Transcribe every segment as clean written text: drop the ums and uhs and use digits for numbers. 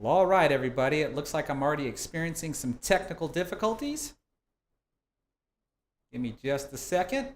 Well, all right, everybody. It looks like I'm already experiencing some technical difficulties. Give me just a second.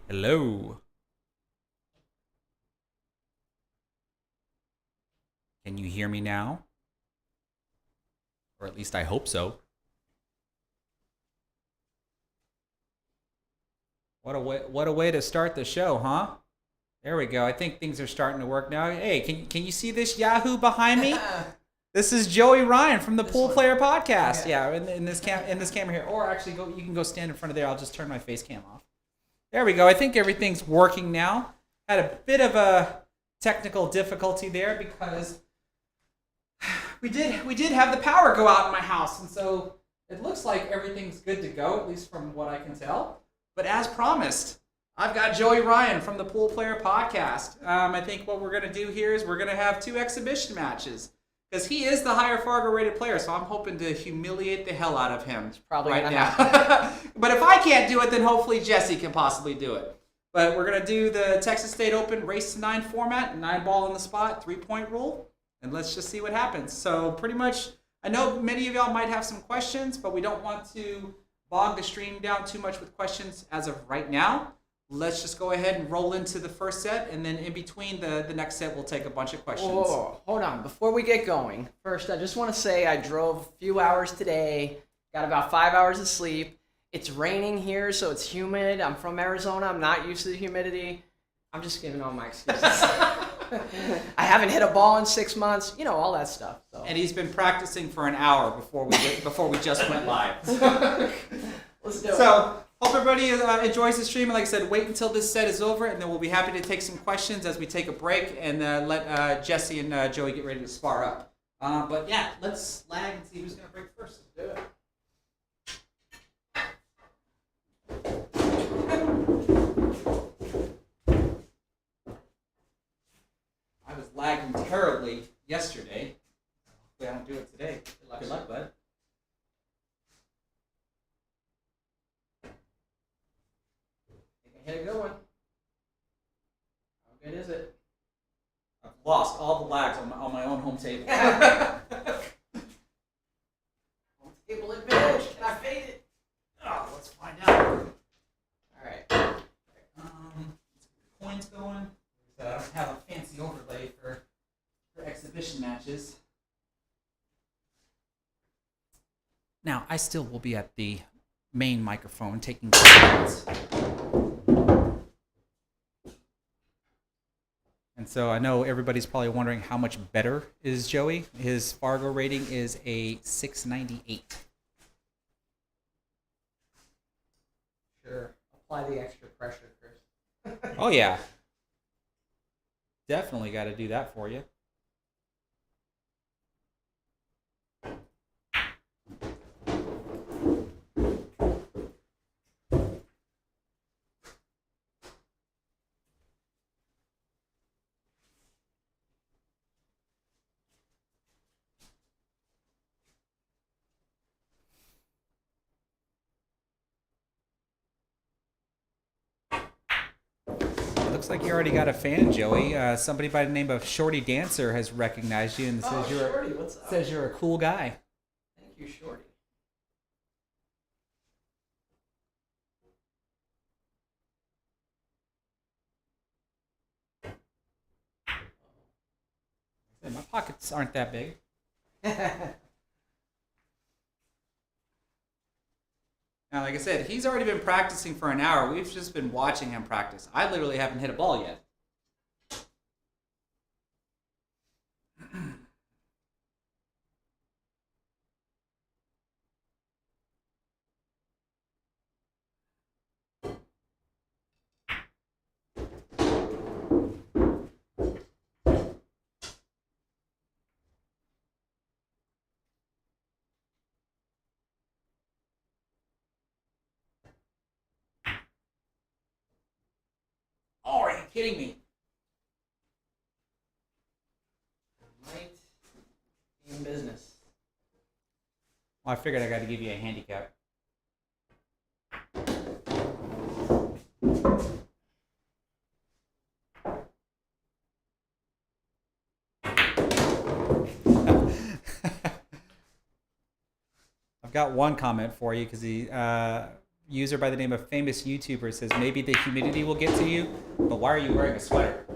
Hello. Can you hear me now? Or at least I hope so. What a way to start the show, huh? There we go. I think things are starting to work now. Hey, can you see this Yahoo behind me? This is Joey Ryan from the Pool Player Podcast. Okay. Yeah, in this camera here. Or actually, you can go stand in front of there. I'll just turn my face cam off. There we go. I think everything's working now. Had a bit of a technical difficulty there because we did have the power go out in my house, and so it looks like everything's good to go, at least from what I can tell. But as promised, I've got Joey Ryan from the Pool Player Podcast. I think what we're going to do here is we're going to have 2 exhibition matches because he is the higher Fargo rated player, so I'm hoping to humiliate the hell out of him probably right now. But if I can't do it, then hopefully Jesse can possibly do it. But we're going to do the Texas State Open race to 9 format, 9 ball in the spot, 3-point rule, and let's just see what happens. So pretty much, I know many of y'all might have some questions, but we don't want to bog the stream down too much with questions as of right now. Let's just go ahead and roll into the first set, and then in between the next set, we'll take a bunch of questions. Whoa, hold on. Before we get going, first, I just want to say I drove a few hours today, got about 5 hours of sleep. It's raining here, so it's humid. I'm from Arizona. I'm not used to the humidity. I'm just giving all my excuses. I haven't hit a ball in 6 months. You know, all that stuff. So. And he's been practicing for an hour before we just went live. Let's do it. So, hope everybody enjoys the stream. And like I said, wait until this set is over, and then we'll be happy to take some questions as we take a break and let Jesse and Joey get ready to spar up. But yeah, let's lag and see who's going to break first. Let's do it. I was lagging terribly yesterday. Hopefully I don't do it today. Good luck, bud. Hit a good one. How good is it? I've lost all the lags on my own home table. Home table advantage. Can I fade it? Oh, let's find out. All right. Let's get the coins going. I don't have a fancy overlay for exhibition matches. Now, I still will be at the main microphone taking questions. And so I know everybody's probably wondering how much better is Joey. His Fargo rating is a 698. Sure. Apply the extra pressure, Chris. Oh, yeah. Definitely got to do that for you. Looks like you already got a fan, Joey. Somebody by the name of Shorty Dancer has recognized you and says Shorty, what's up? Says you're a cool guy. Thank you, Shorty. My pockets aren't that big. Now, like I said, he's already been practicing for an hour. We've just been watching him practice. I literally haven't hit a ball yet. kidding me? Might be in business. Well, I figured I got to give you a handicap. I've got one comment for you because the user by the name of Famous YouTuber says maybe the humidity will get to you, but why are you wearing a sweater?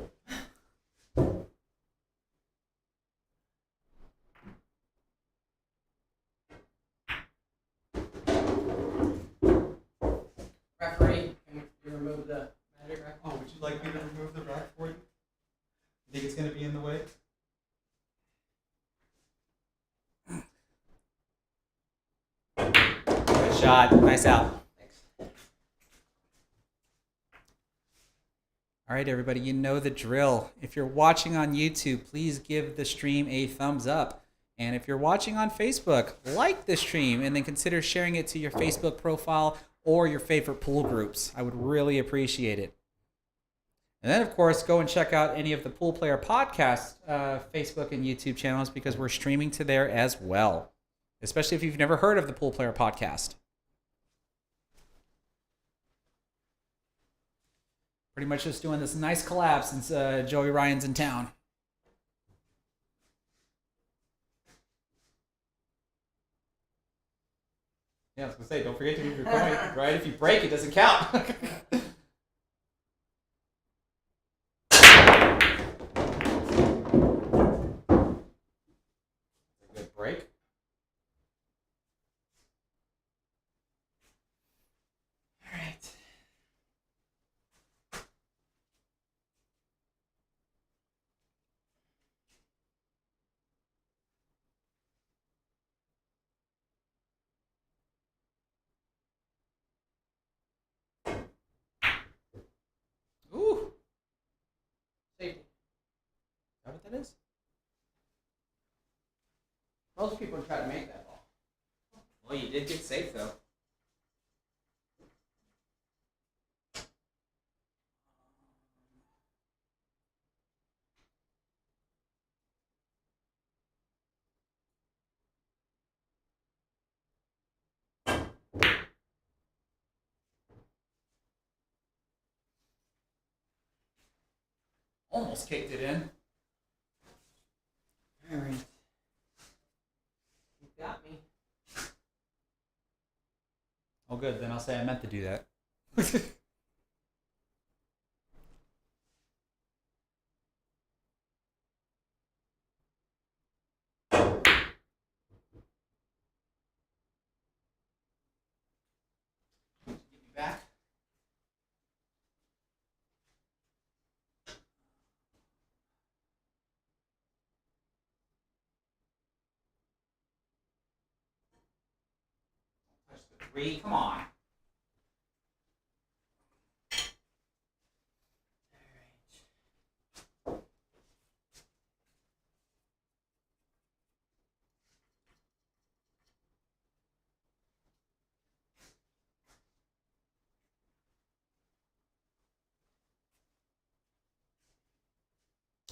Referee, can you remove the magic rack? Oh, would you like me to remove the rack for you? Think it's going to be in the way? Good shot. Nice out. Thanks. All right, everybody, you know the drill. If you're watching on YouTube, please give the stream a thumbs up. And if you're watching on Facebook, like the stream and then consider sharing it to your Facebook profile or your favorite pool groups. I would really appreciate it. And then, of course, go and check out any of the Pool Player Podcast Facebook and YouTube channels because we're streaming to there as well, especially if you've never heard of the Pool Player Podcast. Pretty much just doing this nice collab since Joey Ryan's in town. Yeah, I was going to say, don't forget to move your coin, right? If you break, it doesn't count. Good break. All right. Ooh. Safety. Is that what that is? Most people try to make that ball. Well, you did get safe, though. Almost kicked it in. All right. You got me. Oh, good. Then I'll say I meant to do that. Get me back. Touch the three. Come on.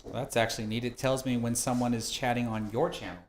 Well, that's actually neat. It tells me when someone is chatting on your channel.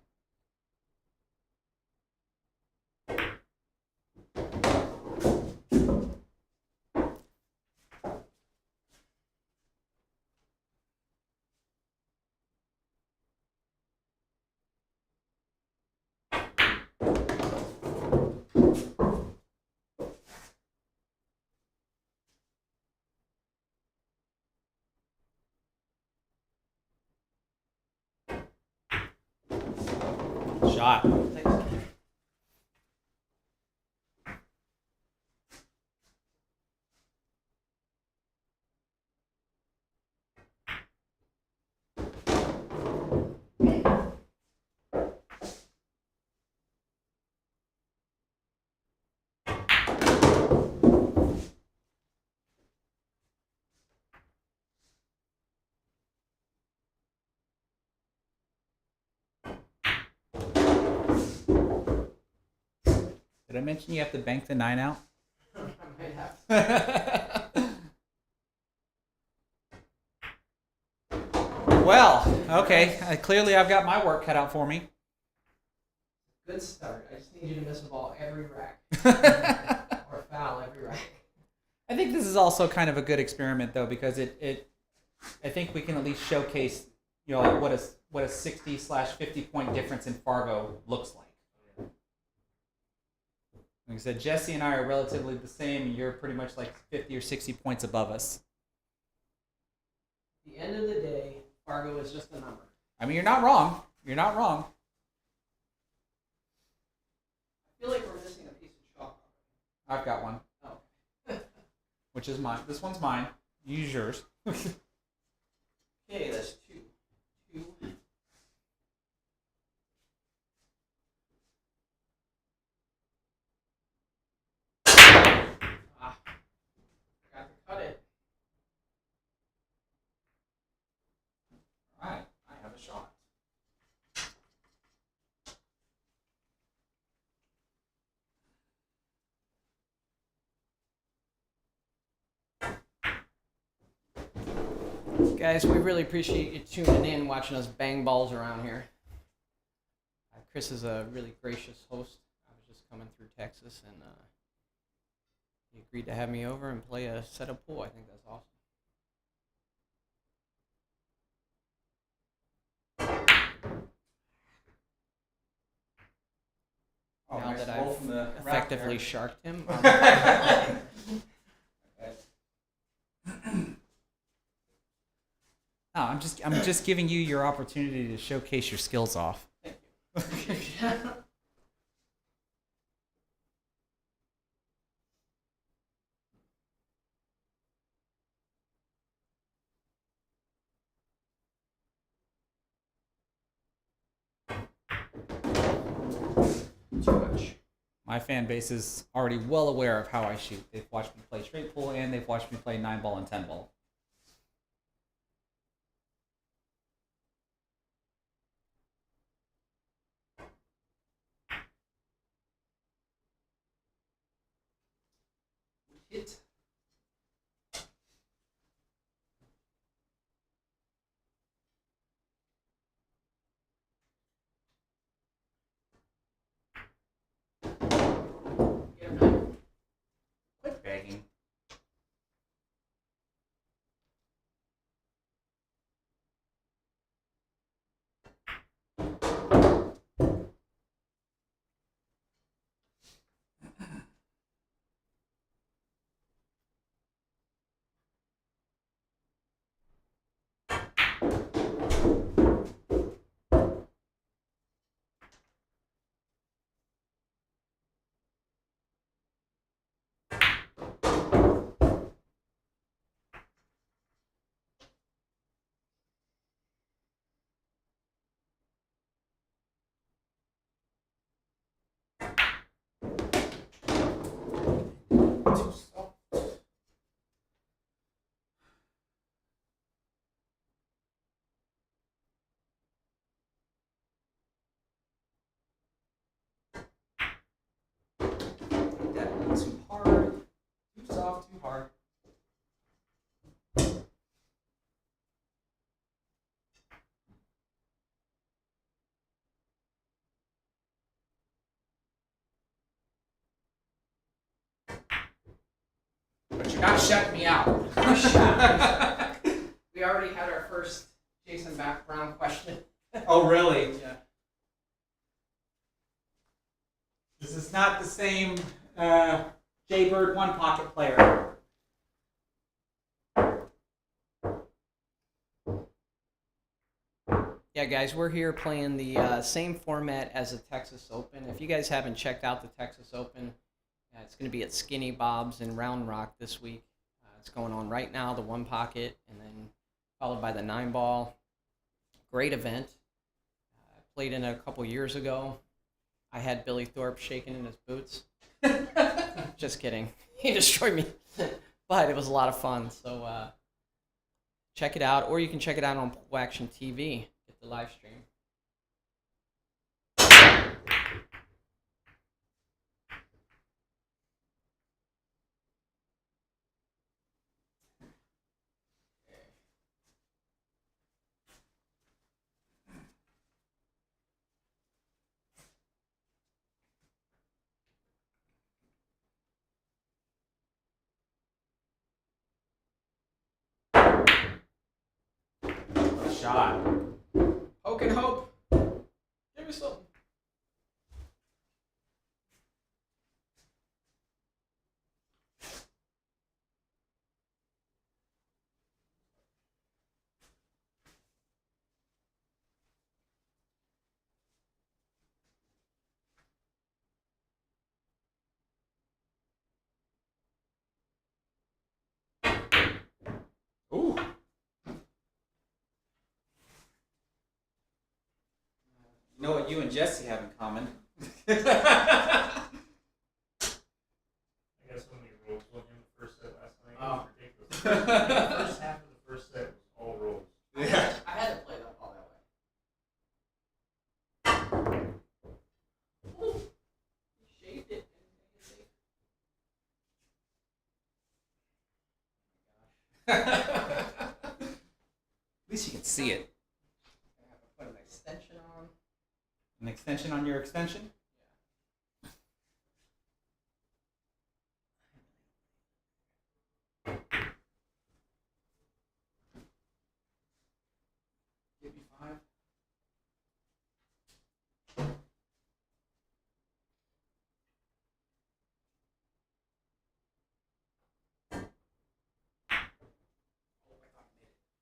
Shot. Thanks. Did I mention you have to bank the 9 out? I might have. Okay, clearly I've got my work cut out for me. Good start. I just need you to miss a ball every rack. Or foul every rack. I think this is also kind of a good experiment though, because I think we can at least showcase, like what a 60/50 point difference in Fargo looks like. Like I said, Jesse and I are relatively the same, and you're pretty much like 50 or 60 points above us. At the end of the day, Fargo is just a number. I mean, you're not wrong. You're not wrong. I feel like we're missing a piece of chalk. I've got one. Oh. Which is mine. This one's mine. Use yours. Okay, that's two. Got to cut it. All right, I have a shot. Guys, we really appreciate you tuning in, watching us bang balls around here. Chris is a really gracious host. I was just coming through Texas, and he agreed to have me over and play a set of pool. I think that's awesome. Oh, Now nice that roll I've from the rack effectively there. sharked him. No, I'm just giving you your opportunity to showcase your skills off. Too much. My fan base is already well aware of how I shoot. They've watched me play straight pool, and they've watched me play 9-ball and 10-ball. Hit. Get him now. Quit begging. Too hard, too soft, too hard. But you're not shutting me out. We already had our first Jason Brown question. Oh, really? Yeah. This is not the same Jaybird one pocket player. Yeah, guys, we're here playing the same format as the Texas Open. If you guys haven't checked out the Texas Open, it's going to be at Skinny Bob's in Round Rock this week. It's going on right now, the one pocket, and then followed by the 9-ball. Great event. I played in it a couple years ago. I had Billy Thorpe shaking in his boots. Just kidding. He destroyed me. But it was a lot of fun. So check it out, or you can check it out on Pool Action TV. Get the live stream. shot. Hope and hope. Give me something. Ooh. You know what you and Jesse have in common? I got so many rolls on him the first set last night. Oh. It was ridiculous. The first half of the first set was all rolls. Yeah. I had to play that ball that way. Ooh. He shaved it. At least you can see it. I have to put an extension on. An extension on your extension? Give me 5.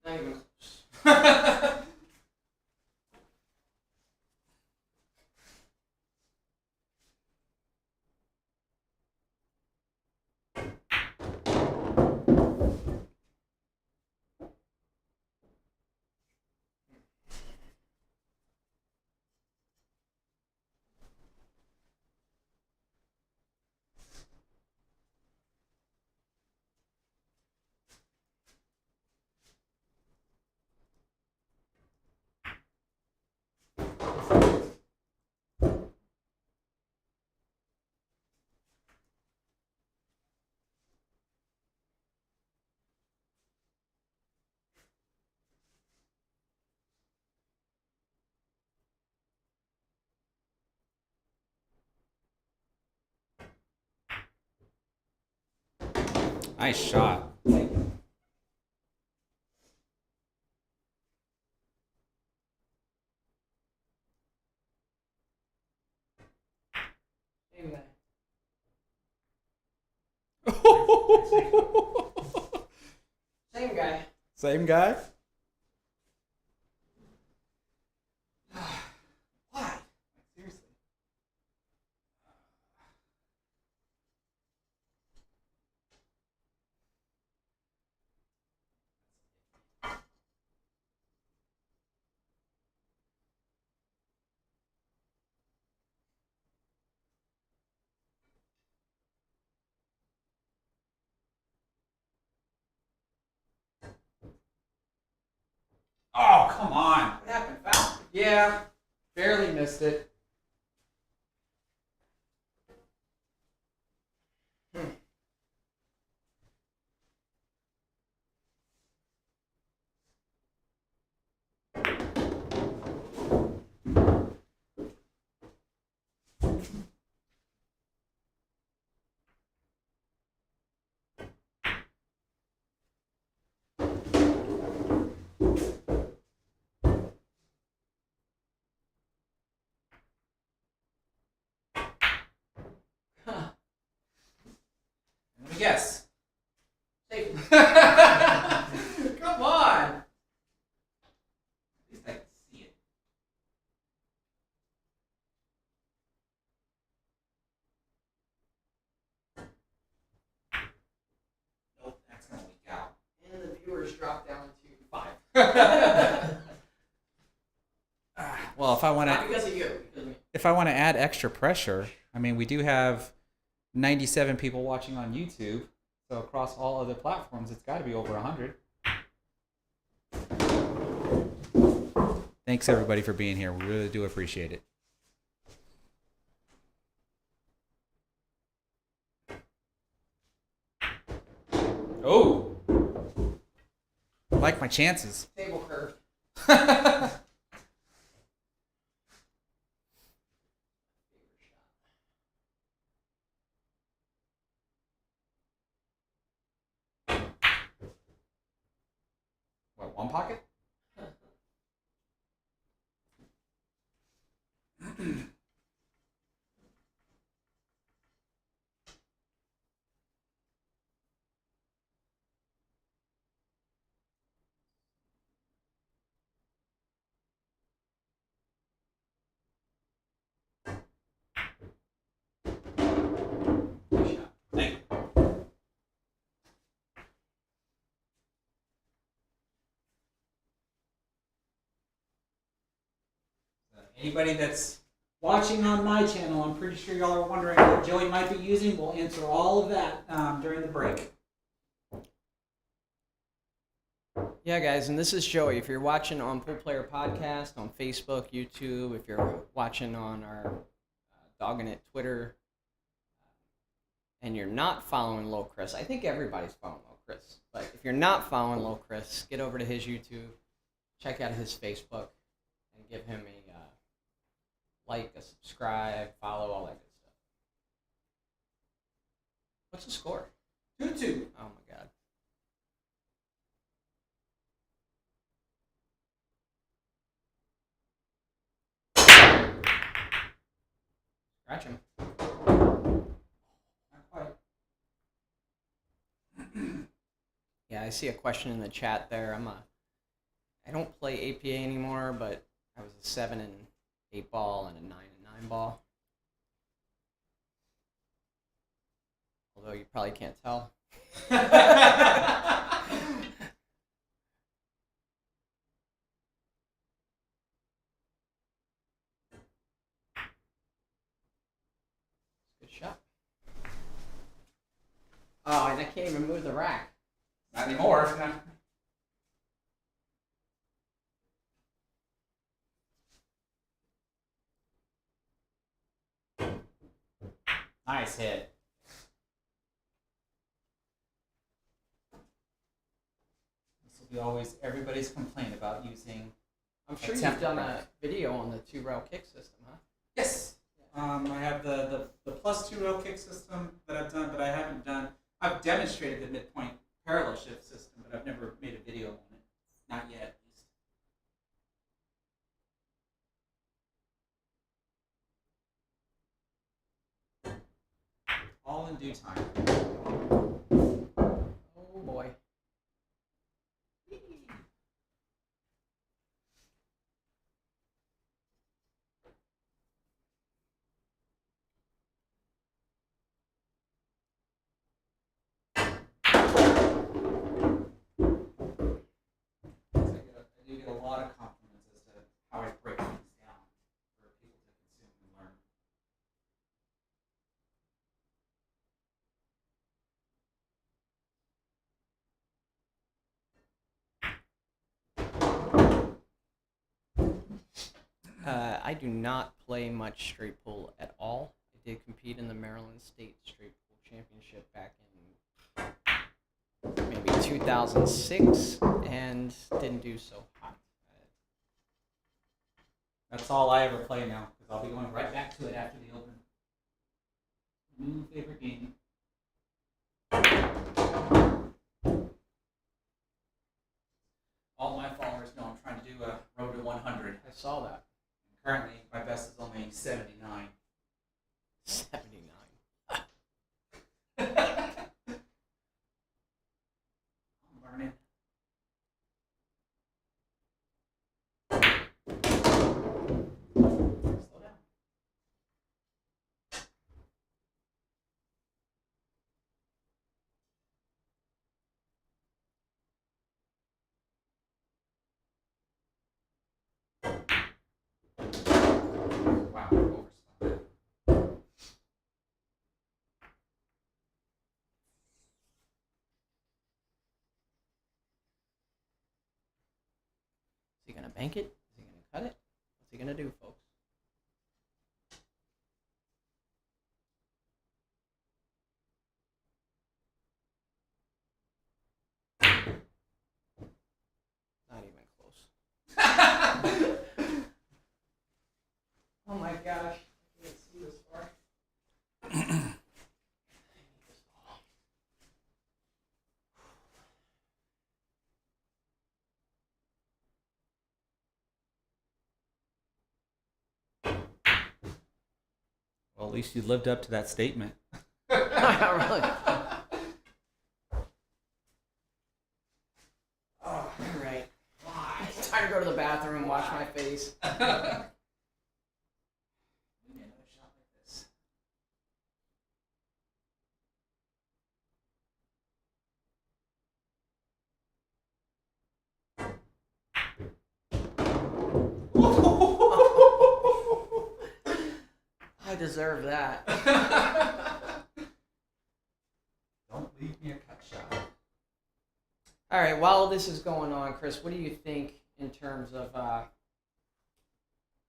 Not even close. Nice shot. Same guy. Same guy. Same guy? Why? Seriously. Oh, come on. What happened? Foul? Yeah, barely missed it. Let me guess. Safe. Come on. At least I can see it. Nope, that's gonna leak out. And the viewers dropped down to 5. Well, if I want Not to, because of you. Because of me. if I want to add extra pressure, I mean, we do have 97 people watching on YouTube, so across all other platforms, it's got to be over 100. Thanks everybody for being here. We really do appreciate it. Oh, I like my chances. Table curve. What, one pocket? Anybody that's watching on my channel, I'm pretty sure y'all are wondering what Joey might be using. We'll answer all of that during the break. Yeah, guys, and this is Joey. If you're watching on Pool Player Podcast, on Facebook, YouTube, if you're watching on our Dogging It Twitter, and you're not following Low Chris, I think everybody's following Low Chris, but if you're not following Low Chris, get over to his YouTube, check out his Facebook, and give him a like, a subscribe, follow, all that good stuff. What's the score? 2-2. Oh my God. Scratch him. Not quite. Yeah, I see a question in the chat there. I don't play APA anymore, but I was a 7 and 8 ball and a 9 and 9 ball. Although you probably can't tell. Good shot. Oh, and I can't even move the rack. Not anymore. Nice hit. This will be always everybody's complaint about using. I'm sure Attempt you've done rack. a video on the 2-rail kick system, huh? Yes. I have the plus 2-rail kick system that I've done, but I haven't done. I've demonstrated the midpoint parallel shift system, but I've never made a video on it. Not yet, at least. All in due time. Oh boy. I do get a lot of compliments as to how I break things down for people to consume and learn. I do not play much straight pool at all. I did compete in the Maryland State Straight Pool Championship back in maybe 2006 and didn't do so hot. That's all I ever play now, because I'll be going right back to it after the open. New favorite game. All my followers know I'm trying to do a road to 100. I saw that. Currently, my best is only 79. 79. I'm learning. Slow down. Wow, overspun. Is he going to bank it? Is he going to cut it? What's he going to do, folks? Not even close. Oh my gosh. I can't see this far. Well, at least you lived up to that statement. Really? Oh, all right. It's time to go to the bathroom and wash my face. We need another shot like this. I deserve that. Don't leave me a cut shot. All right, while this is going on, Chris, what do you think in terms of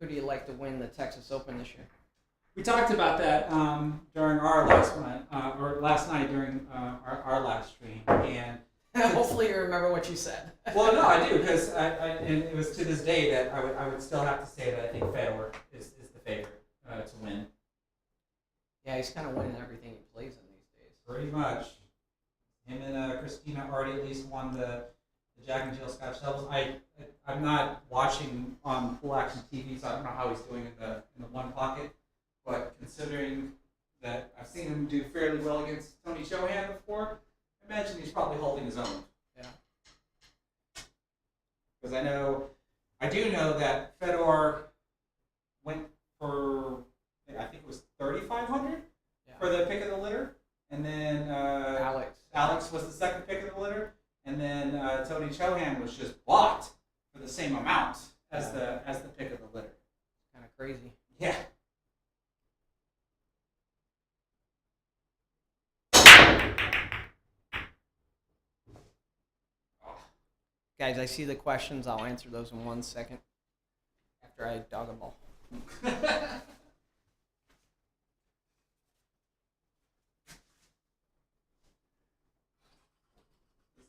who do you like to win the Texas Open this year? We talked about that during our last one, or last night during our last stream, and Hopefully you remember what you said. well, no, I do, because and it was to this day that I would still have to say that I think Federer is the favorite to win. Yeah, he's kind of winning everything he plays in these days. Pretty much. Him and Christina already at least won the Jack and Jill Scotch doubles. I'm not watching on Pool Action TV, so I don't know how he's doing in the one pocket. But considering that I've seen him do fairly well against Tony Chohan before, I imagine he's probably holding his own. Yeah. Because I do know that Fedor went for, I think it was 3,500 for the pick of the litter, and then Alex was the second pick of the litter, and then Tony Chohan was just bought for the same amount as the pick of the litter. Kind of crazy. Yeah. Guys, I see the questions. I'll answer those in 1 second after I dog a ball. This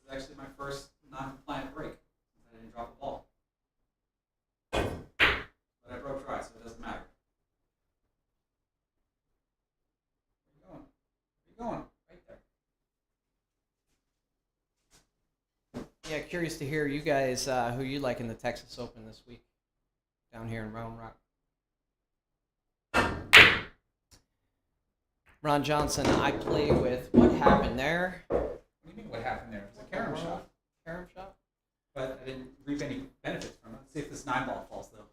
is actually my first non-compliant break since I didn't drop the ball. But I broke try, so it doesn't matter. Where are you going? Right there. Yeah, curious to hear you guys who you like in the Texas Open this week down here in Round Rock. Ron Johnson, I play with. What happened there? What do you mean what happened there? It was a carom shot. Carom shot? But I didn't reap any benefits from it. Let's see if this 9-ball falls, though.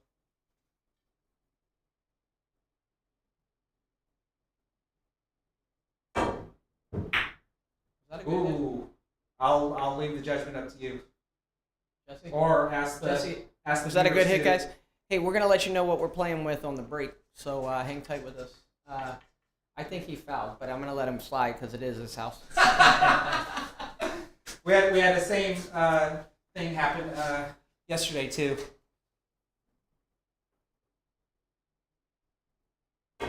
Is that a good hit? Ooh. I'll leave the judgment up to you. Jesse? Or ask the Jesse, ask the was that a good viewers hit, to- guys? Hey, we're going to let you know what we're playing with on the break, so hang tight with us. I think he fouled, but I'm going to let him slide because it is his house. We had the same thing happen yesterday too. You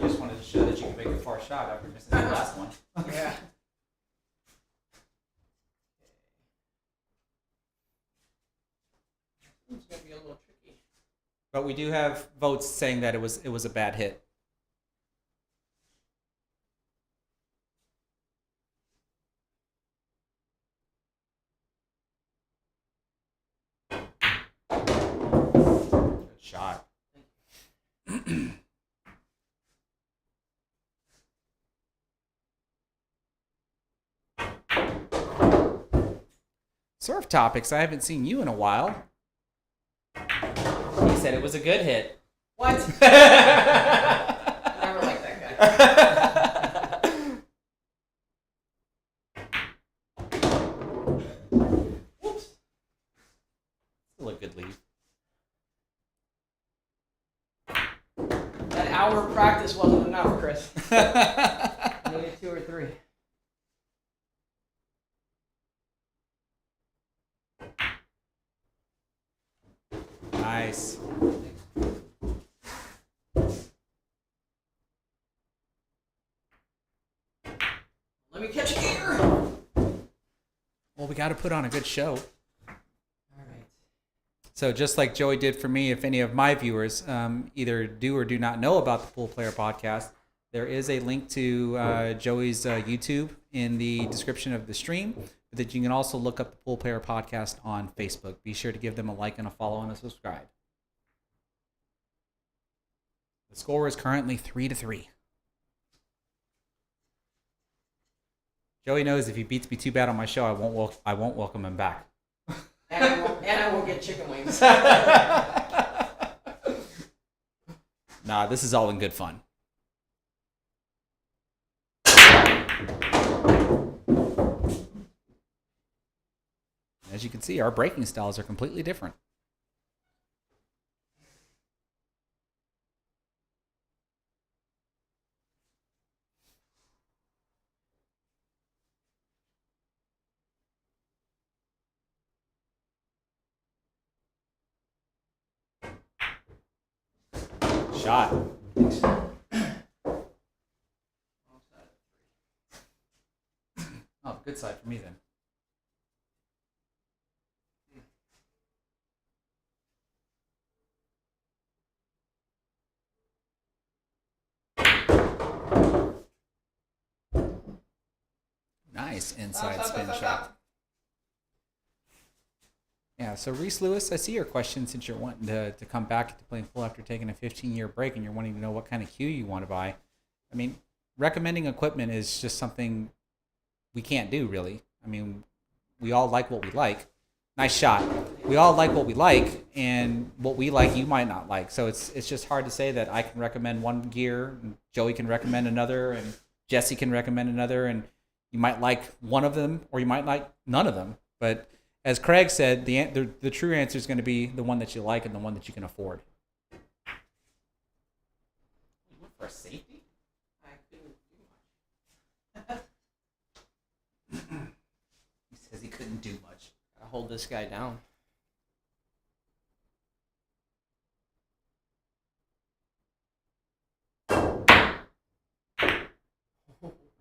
just wanted to show that you can make a far shot after missing the last one. Yeah. It's going to be a little tricky. But we do have votes saying that it was a bad hit. Good shot. Surf topics. I haven't seen you in a while. He said it was a good hit. What? I never liked that guy. Whoops. Still a good lead. That hour of practice wasn't enough, Chris. Needed 2 or 3. Nice. Let me catch a gator. Well, we got to put on a good show. All right. So just like Joey did for me, if any of my viewers either do or do not know about the Pool Player Podcast, there is a link to Joey's YouTube in the description of the stream. But that you can also look up the Pool Player Podcast on Facebook. Be sure to give them a like and a follow and a subscribe. The score is currently 3-3. Joey knows if he beats me too bad on my show, I won't welcome him back. And I won't get chicken wings. Nah, this is all in good fun. As you can see, our breaking styles are completely different. shot. Oh, good side for me then. Nice inside spin shot. Yeah, so Reese Lewis, I see your question since you're wanting to come back to playing full after taking a 15-year break and you're wanting to know what kind of cue you want to buy. I mean, recommending equipment is just something we can't do, really. I mean, we all like what we like. Nice shot. We all like what we like, and what we like you might not like. So it's just hard to say that I can recommend one gear, and Joey can recommend another, and Jesse can recommend another, and you might like one of them or you might like none of them. But as Craig said, the true answer is going to be the one that you like and the one that you can afford. You went for a safety? I couldn't do much. He says he couldn't do much. Gotta hold this guy down.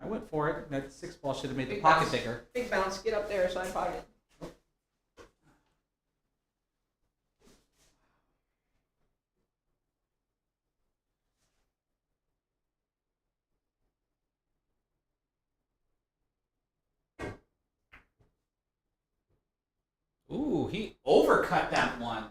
I went for it. That 6 ball should have made the Big pocket bounce. bigger. Big bounce. Get up there, side pocket. Ooh, he overcut that one.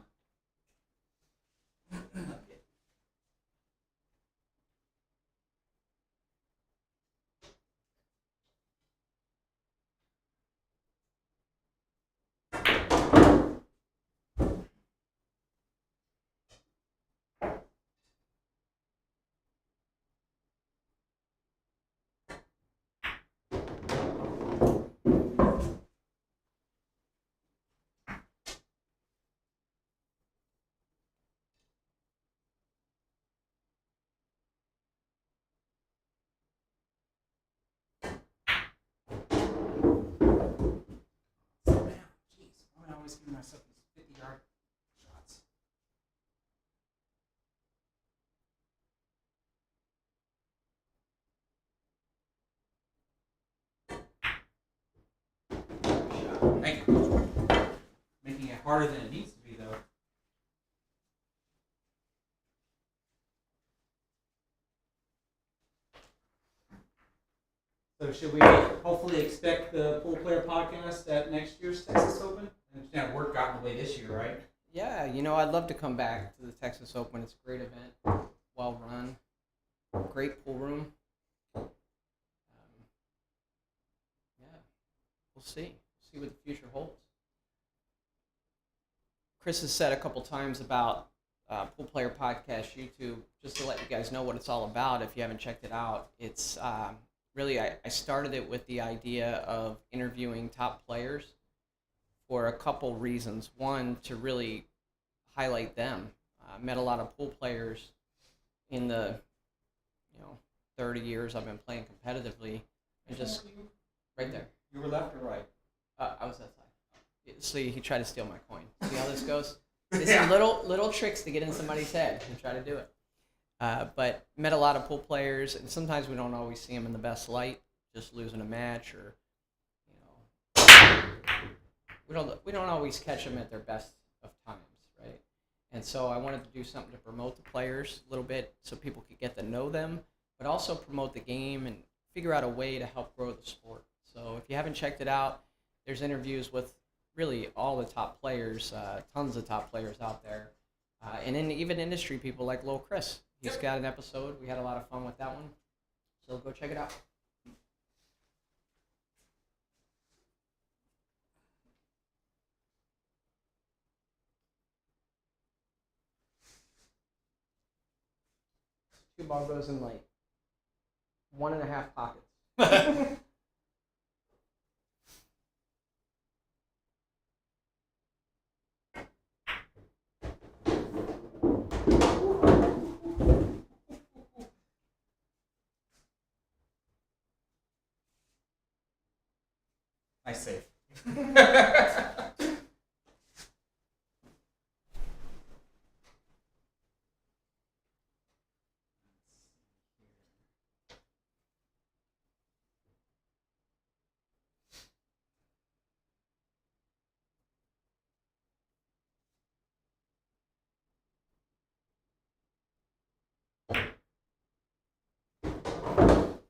Jeez, why am I always giving myself these 50-yard shots? Thank you. Making it harder than it needs to be, though. So should we hopefully expect the Pool Player Podcast at next year's Texas Open? I understand work got in the way this year, right? Yeah, I'd love to come back to the Texas Open. It's a great event, well run, great pool room. Yeah, we'll see. See what the future holds. Chris has said a couple times about Pool Player Podcast YouTube, just to let you guys know what it's all about if you haven't checked it out. It's really, I started it with the idea of interviewing top players for a couple reasons. One, to really highlight them. Met a lot of pool players in the 30 years I've been playing competitively, and just right there. You were left or right? I was that side. See, he tried to steal my coin. See how this goes? It's little tricks to get in somebody's head and try to do it. But met a lot of pool players, and sometimes we don't always see them in the best light, just losing a match, or we don't always catch them at their best of times, right? And so I wanted to do something to promote the players a little bit, so people could get to know them, but also promote the game and figure out a way to help grow the sport. So if you haven't checked it out, there's interviews with really all the top players, tons of top players out there, and then even industry people like Lil Chris. He's got an episode. We had a lot of fun with that one. So go check it out. Two ball goes in like 1.5 pockets. Nice save.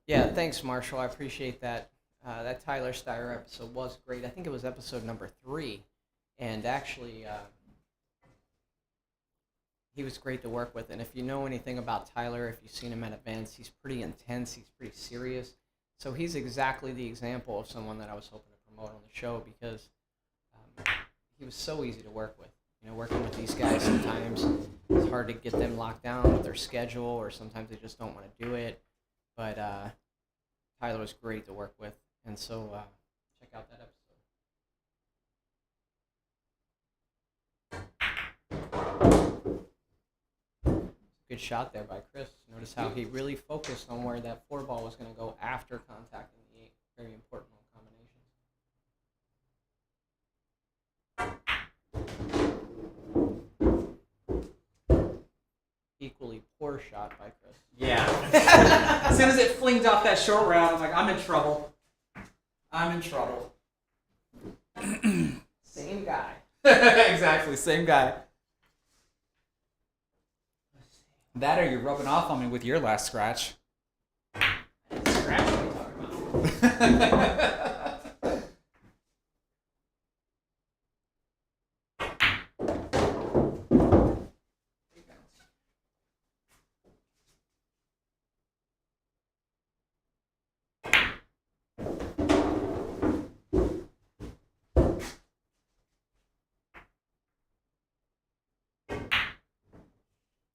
Yeah, thanks, Marshall. I appreciate that. That Tyler Steyer episode was great. I think it was episode number 3, and actually, he was great to work with. And if you know anything about Tyler, if you've seen him at events, he's pretty intense. He's pretty serious. So he's exactly the example of someone that I was hoping to promote on the show because he was so easy to work with. You know, working with these guys sometimes it's hard to get them locked down with their schedule, or sometimes they just don't want to do it. But Tyler was great to work with, and so check out that episode. Good shot there by Chris. Notice how he really focused on where that 4 ball was going to go after contacting the 8. Very important combinations. Equally poor shot by Chris. Yeah. As soon as it flinged off that short round, I'm like, I'm in trouble. I'm in trouble. Same guy. Exactly, same guy. That or you're rubbing off on me with your last scratch. Scratch what are you talking about?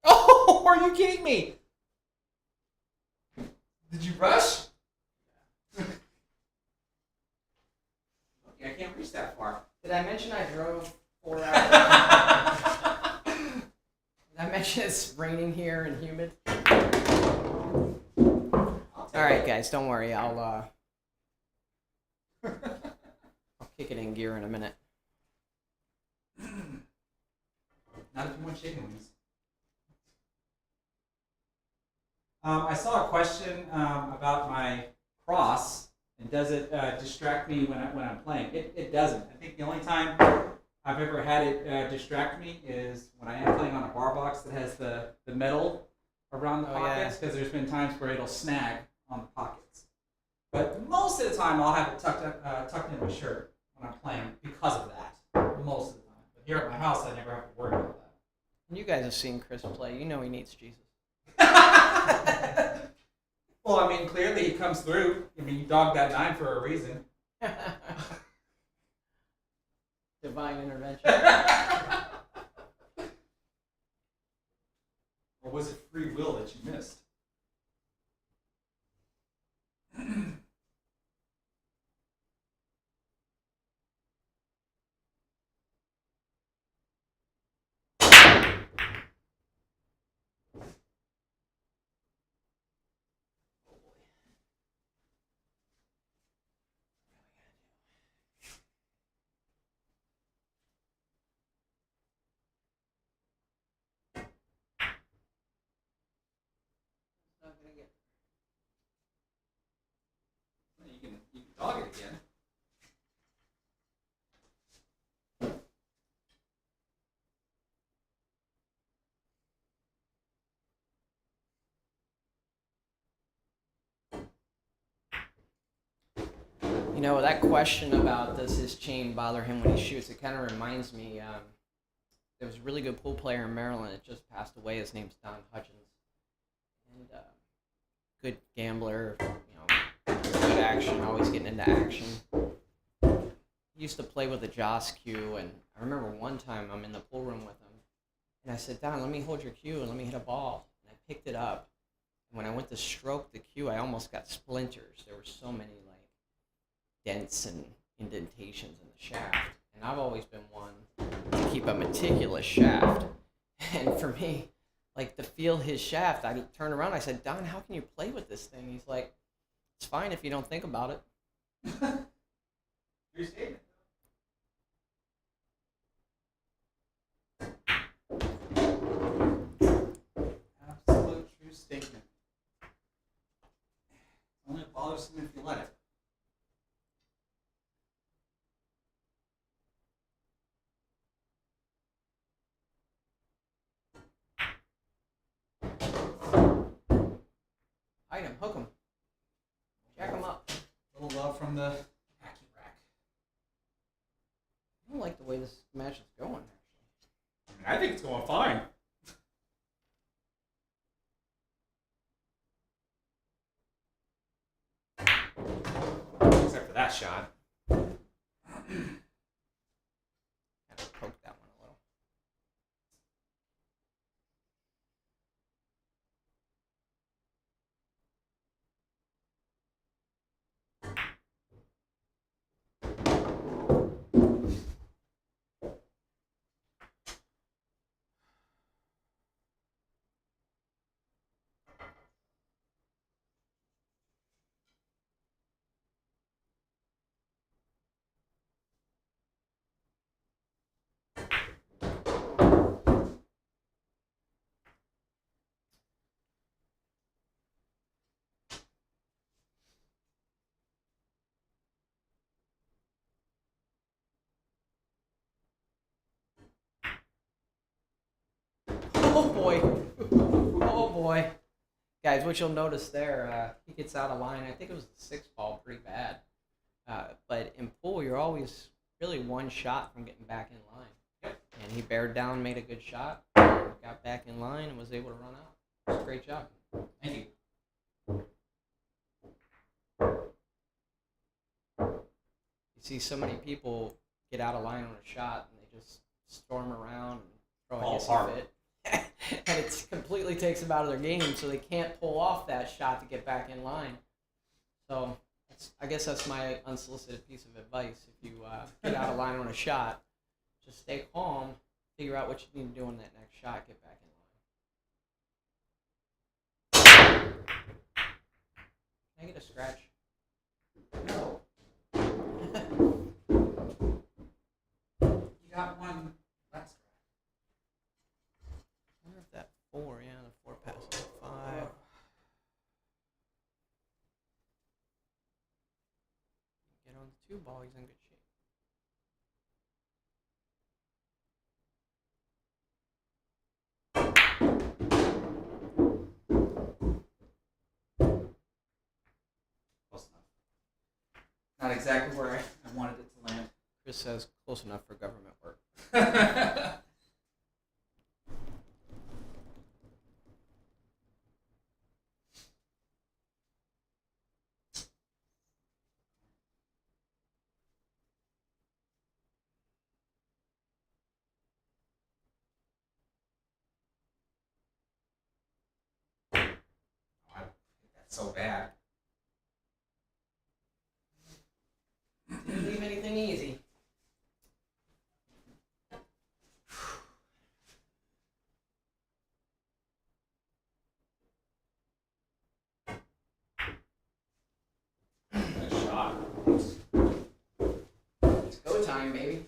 Oh, are you kidding me? Did you rush? Okay, I can't reach that far. Did I mention I drove 4 hours? Did I mention it's raining here and humid? All right, guys, don't worry. I'll kick it in gear in a minute. Not if you want chicken wings. I saw a question about my cross, and does it distract me when I'm playing? It doesn't. I think the only time I've ever had it distract me is when I am playing on a bar box that has the metal around the pockets, because there's been times where it'll snag on the pockets. But most of the time, I'll have it tucked in my shirt when I'm playing because of that. Most of the time. But here at my house, I never have to worry about that. You guys have seen Chris play. You know he needs Jesus. Well, I mean, clearly he comes through. I mean, you dogged that 9 for a reason. Divine intervention. Or was it free will that you missed? You can dog it again. You know, that question about does his chain bother him when he shoots, it kind of reminds me, there was a really good pool player in Maryland that just passed away. His name's Don Hutchins. And good gambler, good action, always getting into action. He used to play with a Joss cue, and I remember one time I'm in the pool room with him, and I said, Don, let me hold your cue and let me hit a ball. And I picked it up. And when I went to stroke the cue, I almost got splinters. There were so many dents and indentations in the shaft. And I've always been one to keep a meticulous shaft. And for me, to feel his shaft, I turned around, I said, Don, how can you play with this thing? He's like, it's fine if you don't think about it. Your statement. Absolute true statement. Only bothers him if you let it. Item, hook 'em. that shot. Gotta poke that one a little. Oh boy. Oh boy. Guys, what you'll notice there, he gets out of line. I think it was the 6 ball, pretty bad. But in pool, you're always really one shot from getting back in line. Yep. And he bared down, made a good shot, got back in line, and was able to run out. It was a great job. Thank you. You see so many people get out of line on a shot, and they just storm around and throw a Fall hissy apart. fit. And it completely takes them out of their game, so they can't pull off that shot to get back in line. So I guess that's my unsolicited piece of advice. If you get out of line on a shot, just stay calm, figure out what you need to do on that next shot, get back in line. Can I get a scratch? No. You got one last. I wonder if that 4, the 4 passes 5. Get on the 2 ball, he's in good shape. Close enough. Not exactly where I wanted it to land. Chris says close enough for government work. That's so bad. Didn't leave anything easy. Good shot. It's go time, baby.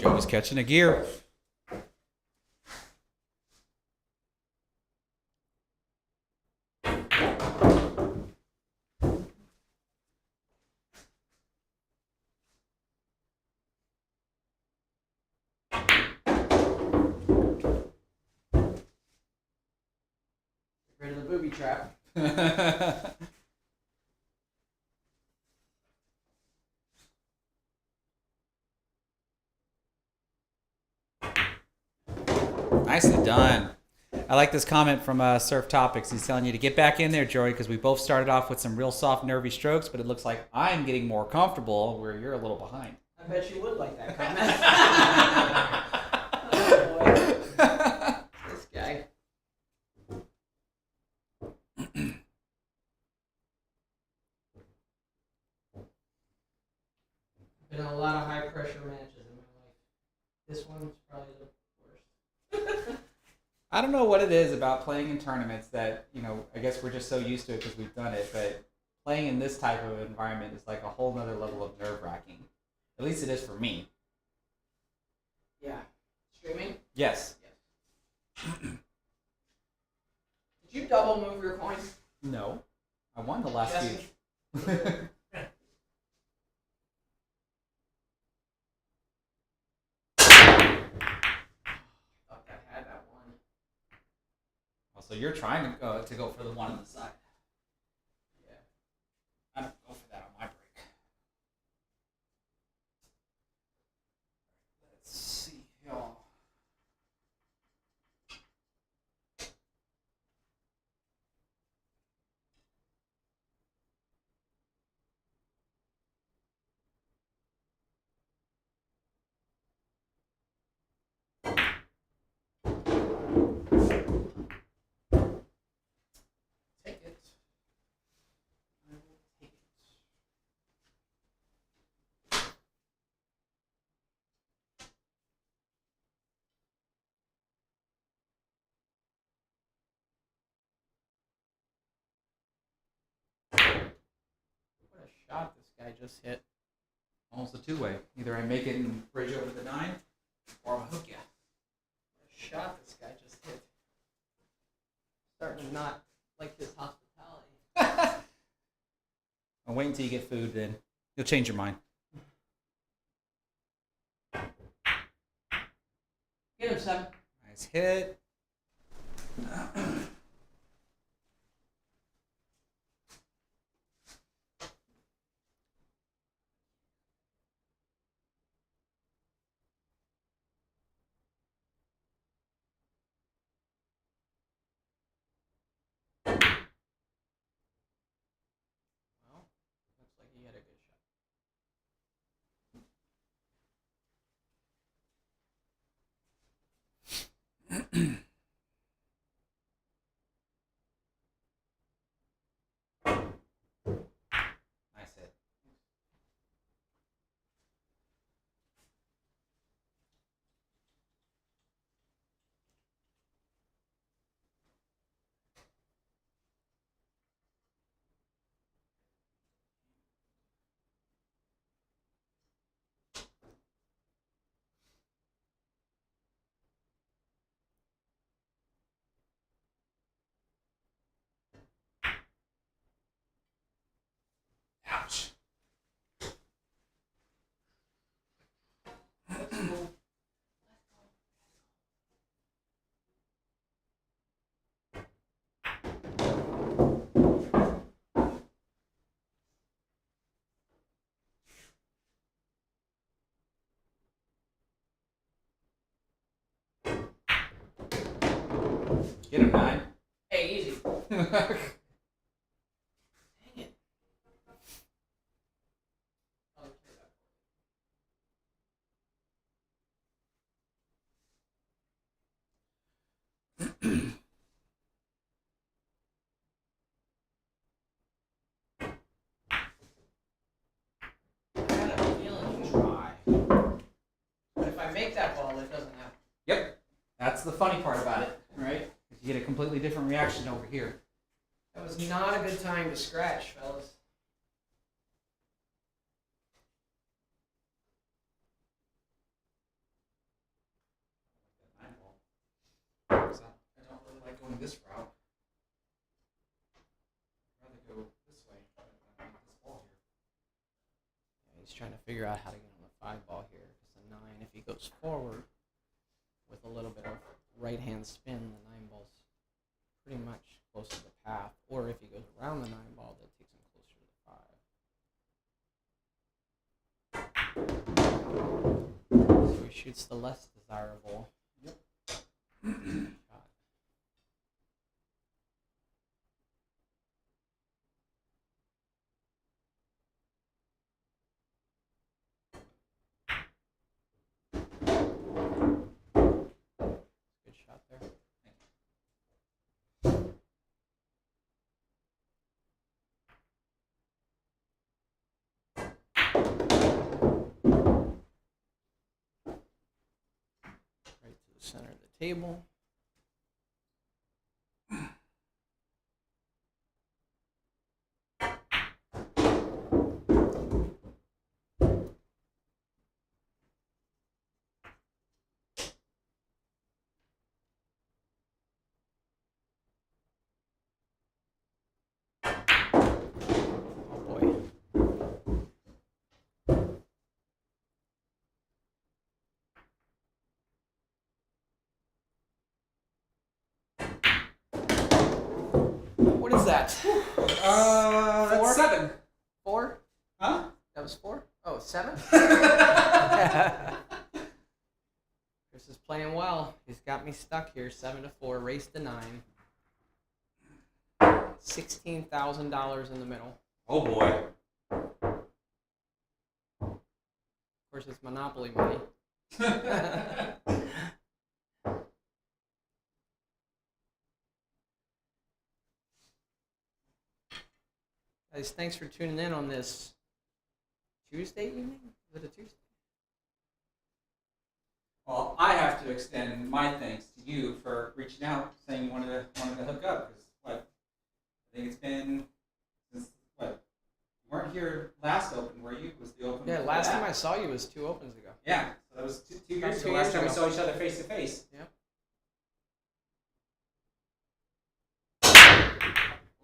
Joey's catching a gear. Get rid of the booby trap. Nicely done. I like this comment from Surf Topics. He's telling you to get back in there, Joey, because we both started off with some real soft, nervy strokes, but it looks like I'm getting more comfortable where you're a little behind. I bet you would like that comment. Oh boy. This guy. Been in a lot of high pressure matches in my life. This one's probably the worst. I don't know what it is about playing in tournaments that, I guess we're just so used to it because we've done it, but playing in this type of environment is like a whole nother level of nerve-wracking. At least it is for me. Yeah. Streaming? Yes. Yes. Did you double No. I won the last Jesse? few. Thought I had that one. So you're trying to go for the one on the side. Yeah. I don't go for that on my break. Let's see, y'all. Take it. I will take it. What a shot this guy just hit. Almost a two-way. Either I make it and bridge over the 9, or I'll hook you. What a shot this guy just hit. Starting to not like his hospitality. I'll wait until you get food, then you'll change your mind. Get him, Seven. Nice hit. Well, looks like he had a good shot. Nice hit. Ouch. Let's go. Get him, 9. Hey, easy. Dang it. I'll clear that. I had a feeling try. But if I make that ball, it doesn't happen. Yep. That's the funny part about it, right? You get a completely different reaction over here. That was not a good time to scratch, fellas. I don't really like going this route. I'd rather go this way than this ball here. Yeah, he's trying to figure out how to get on the 5 ball here. Because the 9, if he goes forward with a little bit of right hand spin, the 9 ball's pretty much close to the path. Or if he goes around the 9 ball, that takes him closer to the 5. So he shoots the less desirable. Yep. Shot. Good shot there. Right to the center of the table. What is that? That's Four? 7. 4? Huh? That was 4? Oh, 7? Chris is playing well. He's got me stuck here. 7-4. Race to 9. $16,000 in the middle. Oh boy. Of course, it's Monopoly money. Guys, thanks for tuning in on this Tuesday evening. Is it a Tuesday? Well, I have to extend my thanks to you for reaching out, saying you wanted to hook up. Because what? I think it's been since what? You weren't here last Open, were you? Was the Open? Yeah, before last that? time I saw you was 2 opens ago. Yeah, so that was two About years 2 ago. Last years time we ago. saw each other face to face. Yep.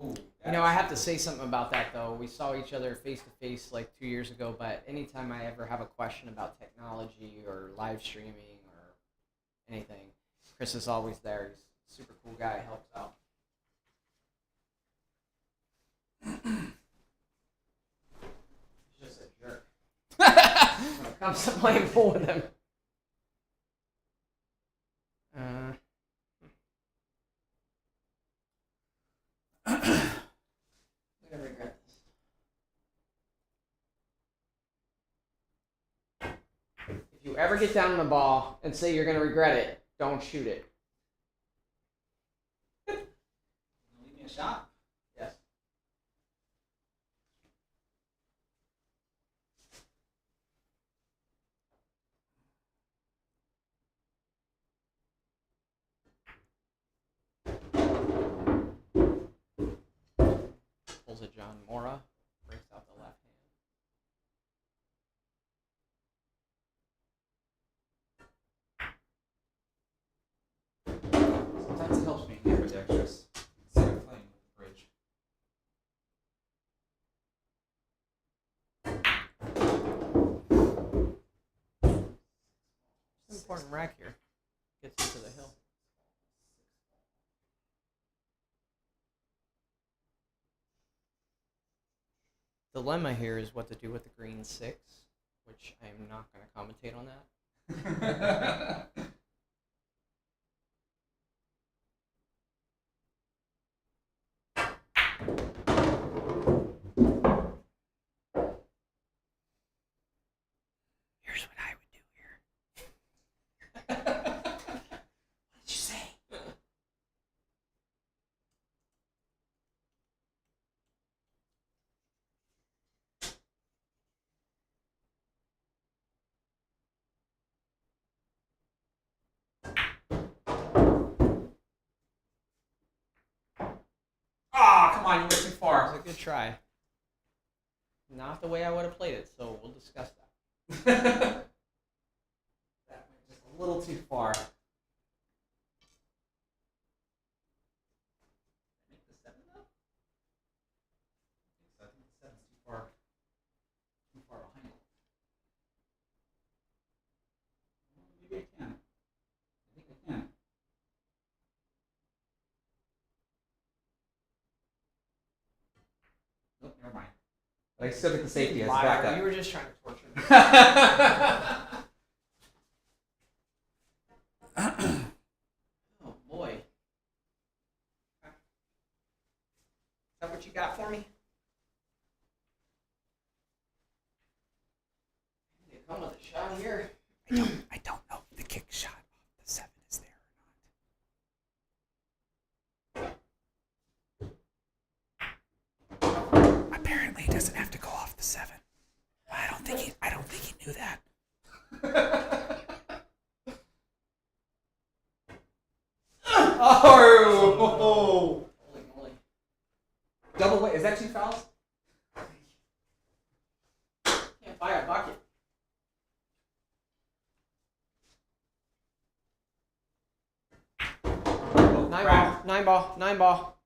Ooh, You know, I have to say something about that though. We saw each other face to face like 2 years ago, but anytime I ever have a question about technology or live streaming or anything, Chris is always there. He's a super cool guy, helps out. He's just a jerk. When it comes to playing pool with him. I'm gonna regret this. If you ever get down on the ball and say you're gonna regret it, don't shoot it. Leave me a shot. Yes. Pulls a John Mora, breaks out the left hand. Sometimes it helps me ambidextrous instead of playing with the bridge. It's an important rack here. Gets into the hill. Dilemma here is what to do with the green 6, which I am not going to commentate on that. Here's what I would do here. What did you say? Ah, come on, you went too That was far. a good try. Not the way I would have played it, so we'll discuss that. That went just a little too far. Make the 7 though? I think the 7's too far behind it. Maybe I can. I think I can. Nope, never mind. But I still get the safety as Liar, backup. you were just trying to torture me. Oh boy. Is that what you got for me? You come with a shot here. I don't know if the kick shot off the 7 is there or not. Apparently, he doesn't have to go off the 7. I don't think he knew that. Oh! Holy moly. Double weight. Is that 2 fouls? Can't fire a bucket. Oh, crap. 9 ball. 9 ball.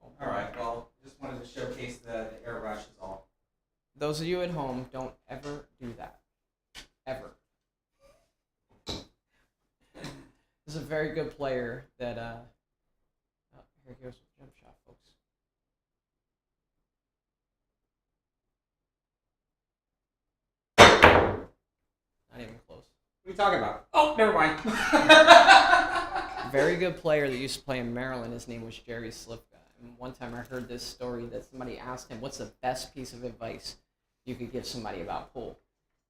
All right. Well, just wanted to showcase the air rush is all. Those of you at home, don't ever do that. Ever. This is a very good player that, Here goes the jump shot, folks. Not even close. What are you talking about? Oh, never mind. Very good player that used to play in Maryland. His name was Jerry Slipka. And one time I heard this story that somebody asked him, what's the best piece of advice you could give somebody about pool?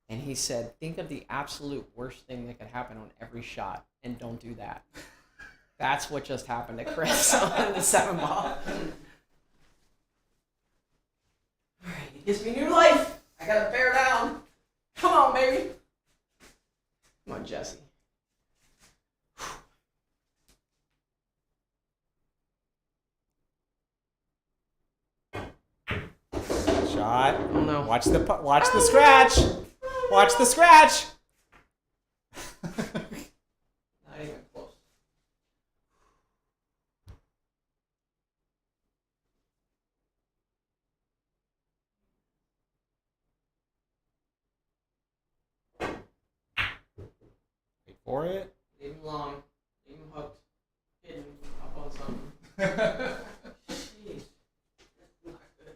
And he said, think of the absolute worst thing that could happen on every shot and don't do that. That's what just happened to Chris on the 7 ball. All right, he gives me new life. I gotta bear down. Come on, baby. Come on, Jesse. Shot. Oh no. Watch the scratch. Watch the scratch. Not even close. Wait for it. Leave him long. Leave him hooked. Hidden up on something. Jeez. That's not good.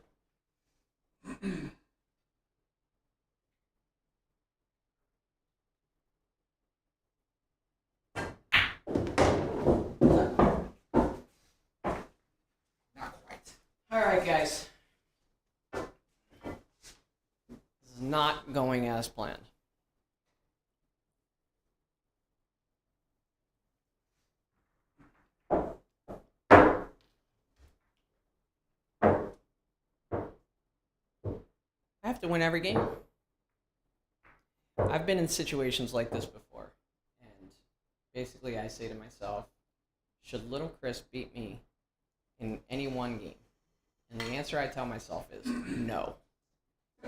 Not quite. Alright, guys. This is not going as planned. I have to win every game. I've been in situations like this before. And basically, I say to myself, should little Chris beat me in any one game? And the answer I tell myself is no.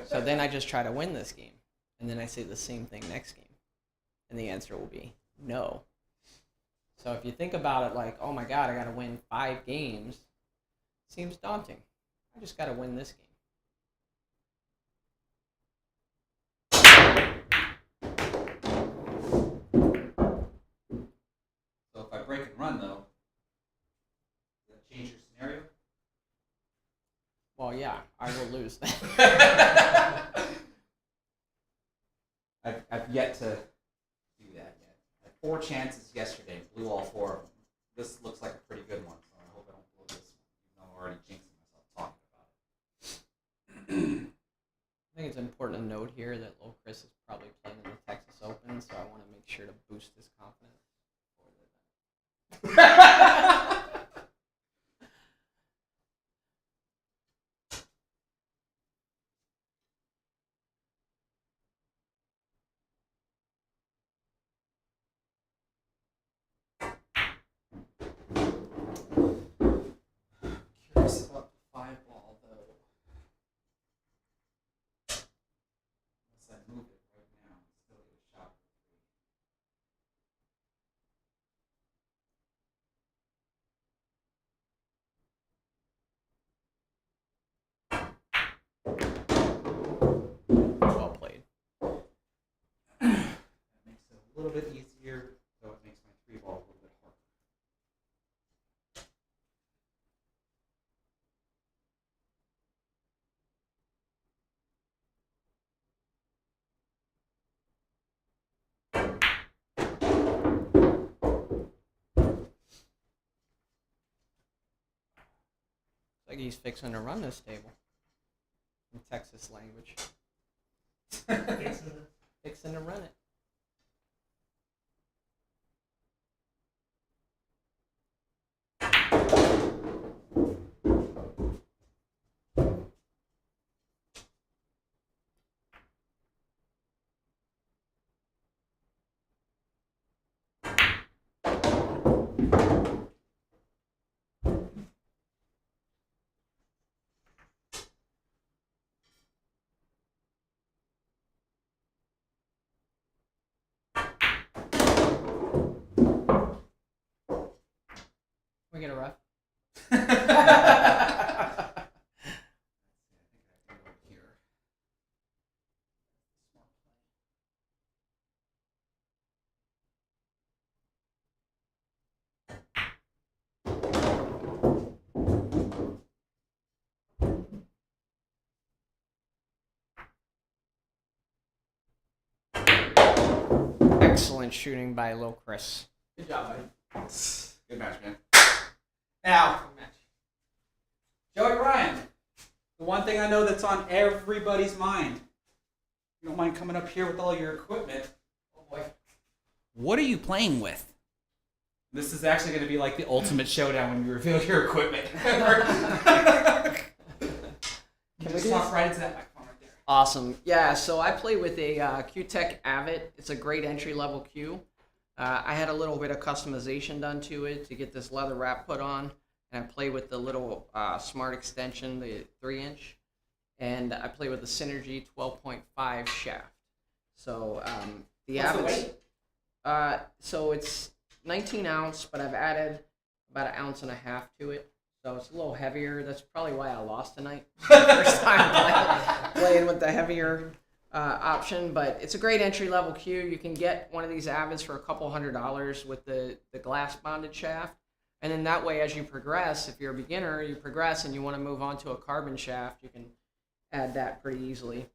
So then I just try to win this game. And then I say the same thing next game. And the answer will be no. So if you think about it like, oh my God, I got to win 5 games, seems daunting. I just got to win this game. So if I break and run though, does that change your scenario? Well, yeah, I will lose then. I've yet to do that yet. I had 4 chances yesterday, blew all 4 of them. This looks like a pretty good one, so I hope I don't blow this one, even though I'm already jinxing myself talking about it. I think it's important to note here that little Chris is probably playing in the Texas Open, so I want to make sure to boost his confidence. Curious about the 5 ball though. Unless I move it right now, it's still get a shot for 3. Well played. That makes it a little bit easier, though it makes my 3 ball a little bit harder. It's like he's fixing to run this table. In Texas language. Fixing to run it. excellent shooting by Lil Chris. Good job, buddy. Good match, man. Now, Joey Ryan, the one thing I know that's on everybody's mind. You don't mind coming up here with all your equipment. Oh boy. What are you playing with? This is actually going to be like the ultimate showdown when you reveal your equipment. Just talk right into that microphone right there. Awesome. Yeah, so I play with a Q-Tech Avid. It's a great entry-level Q. I had a little bit of customization done to it to get this leather wrap put on. And I play with the little smart extension, the 3-inch. And I play with the Synergy 12.5 shaft. So the What's the Avid's... weight? So it's 19 ounce, but I've added about 1.5 ounces to it. So it's a little heavier. That's probably why I lost tonight. First time playing with the heavier option, but it's a great entry-level cue. You can get one of these Avids for a couple $100 with the glass bonded shaft. And then that way, as you progress, if you're a beginner, you progress and you want to move on to a carbon shaft, you can add that pretty easily.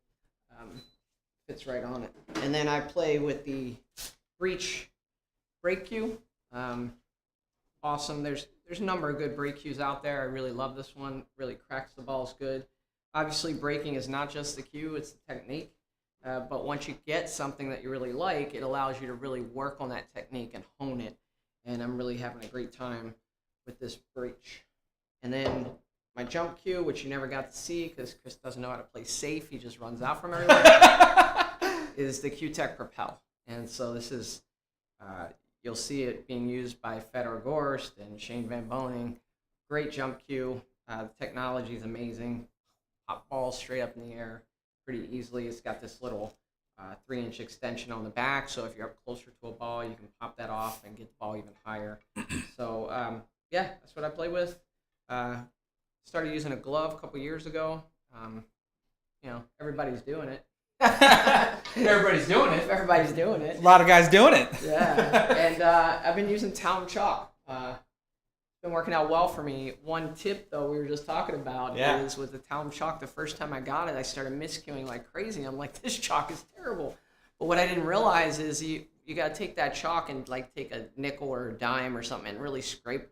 Fits right on it. And then I play with the Breach brake cue. Awesome. There's a number of good brake cues out there. I really love this one. Really cracks the balls good. Obviously, braking is not just the cue, it's the technique. But once you get something that you really like, it allows you to really work on that technique and hone it. And I'm really having a great time with this Breach. And then my jump cue, which you never got to see because Chris doesn't know how to play safe. He just runs out from everywhere, is the Q-Tech Propel. And so this is, you'll see it being used by Fedor Gorst and Shane Van Boning. Great jump cue. The technology is amazing. Pop balls straight up in the air pretty easily. It's got this little 3-inch extension on the back, so if you're up closer to a ball, you can pop that off and get the ball even higher. So yeah, that's what I play with. Started using a glove a couple years ago. You know, everybody's doing it. Everybody's doing it. Everybody's doing it. A lot of guys doing it. Yeah, and I've been using Town Chalk. It's been working out well for me. One tip, though, we were just talking about is with the Town Chalk. The first time I got it, I started miscuing like crazy. I'm like, this chalk is terrible. But what I didn't realize is you got to take that chalk and like take a nickel or a dime or something and really scrape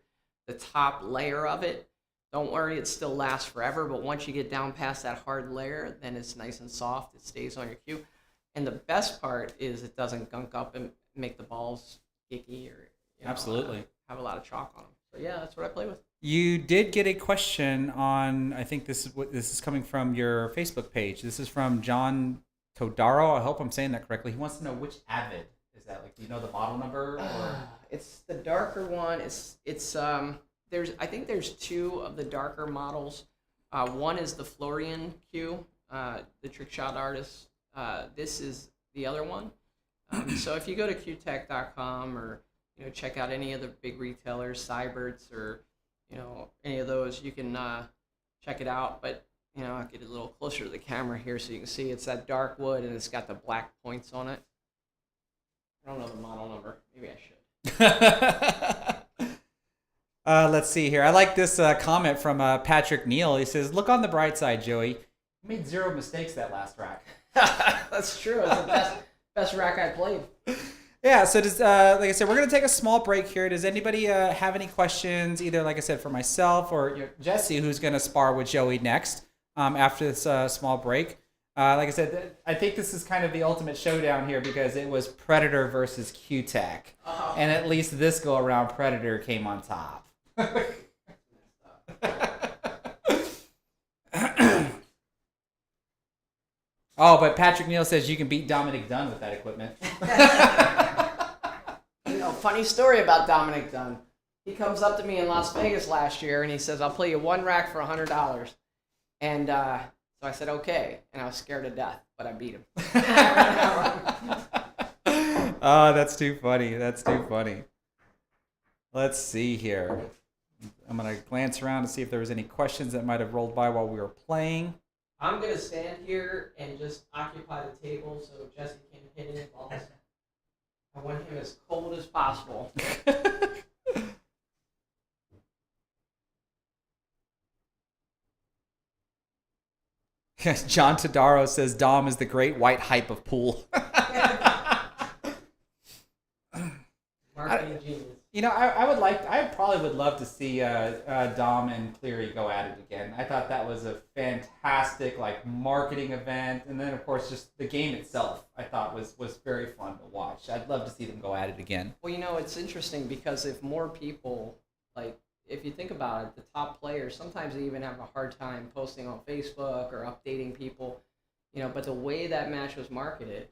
the top layer of it. Don't worry, it still lasts forever. But once you get down past that hard layer, then it's nice and soft. It stays on your cue. And the best part is it doesn't gunk up and make the balls icky or Absolutely have a lot of chalk on them. So yeah, that's what I play with. You did get a question on, I think this is coming from your Facebook page. This is from John Todaro. I hope I'm saying that correctly. He wants to know which Avid is that. Like, do you know the model number? Or? It's the darker one. I think there's 2 of the darker models. One is the Florian Q, the trick shot artist. This is the other one. So if you go to qtech.com or check out any of the big retailers, Cyberts or any of those, you can check it out. But I'll get a little closer to the camera here so you can see it's that dark wood and it's got the black points on it. I don't know the model number. Maybe I should. Let's see here. I like this comment from Patrick Neal. He says, "Look on the bright side, Joey. You made 0 mistakes that last rack." That's true. It's the best rack I played. Yeah, so does, like I said, we're going to take a small break here. Does anybody have any questions, either, like I said, for myself or Jesse, who's going to spar with Joey next after this small break? Like I said, I think this is kind of the ultimate showdown here because it was Predator versus Q-Tech. Oh. And at least this go-around, Predator came on top. Oh, but Patrick Neal says you can beat Dominic Dunn with that equipment. Funny story about Dominic Dunn. He comes up to me in Las Vegas last year and he says, "I'll play you 1 rack for $100." And so I said, okay. And I was scared to death, but I beat him. Oh, that's too funny. That's too funny. Let's see here. I'm going to glance around to see if there was any questions that might have rolled by while we were playing. I'm going to stand here and just occupy the table so Jesse can hit any balls. I want him as cold as possible. John Todaro says Dom is the great white hype of pool. Marketing genius. You know, I probably would love to see Dom and Cleary go at it again. I thought that was a fantastic like marketing event, and then of course just the game itself I thought was very fun to watch. I'd love to see them go at it again. Well, you know, it's interesting because if more people, like, if you think about it, the top players, sometimes they even have a hard time posting on Facebook or updating people, you know, but the way that match was marketed,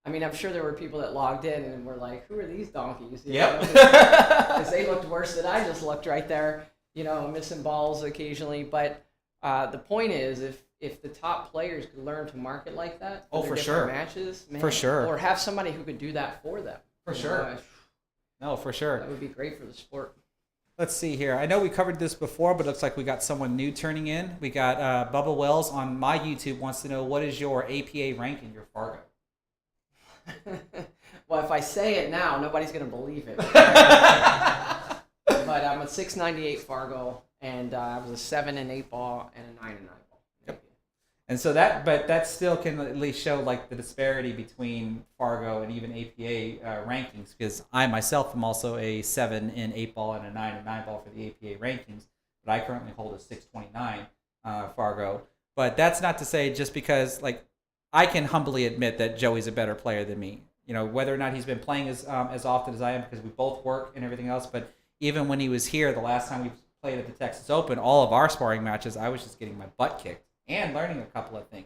I mean, I'm sure there were people that logged in and were like, who are these donkeys? Yep. Because they looked worse than I just looked right there, you know, missing balls occasionally. But the point is, if the top players could learn to market like that Oh, their for different sure. matches, man, For sure. or have somebody who could do that for them. For you sure. know, No, for sure. that would be great for the sport. Let's see here. I know we covered this before, but it looks like we got someone new turning in. We got Bubba Wells on my YouTube wants to know, what is your APA rank in your Fargo? Well, if I say it now, nobody's going to believe it. But I'm a 698 Fargo, and I was a 7 and 8 ball and a 9 and 9 ball. Yep. And so that still can at least show like the disparity between Fargo and even APA rankings, because I myself am also a 7 and 8 ball and a 9 and 9 ball for the APA rankings, but I currently hold a 629 Fargo. But that's not to say just because like I can humbly admit that Joey's a better player than me. You know, whether or not he's been playing as often as I am, because we both work and everything else. But even when he was here, the last time we played at the Texas Open, all of our sparring matches, I was just getting my butt kicked and learning a couple of things.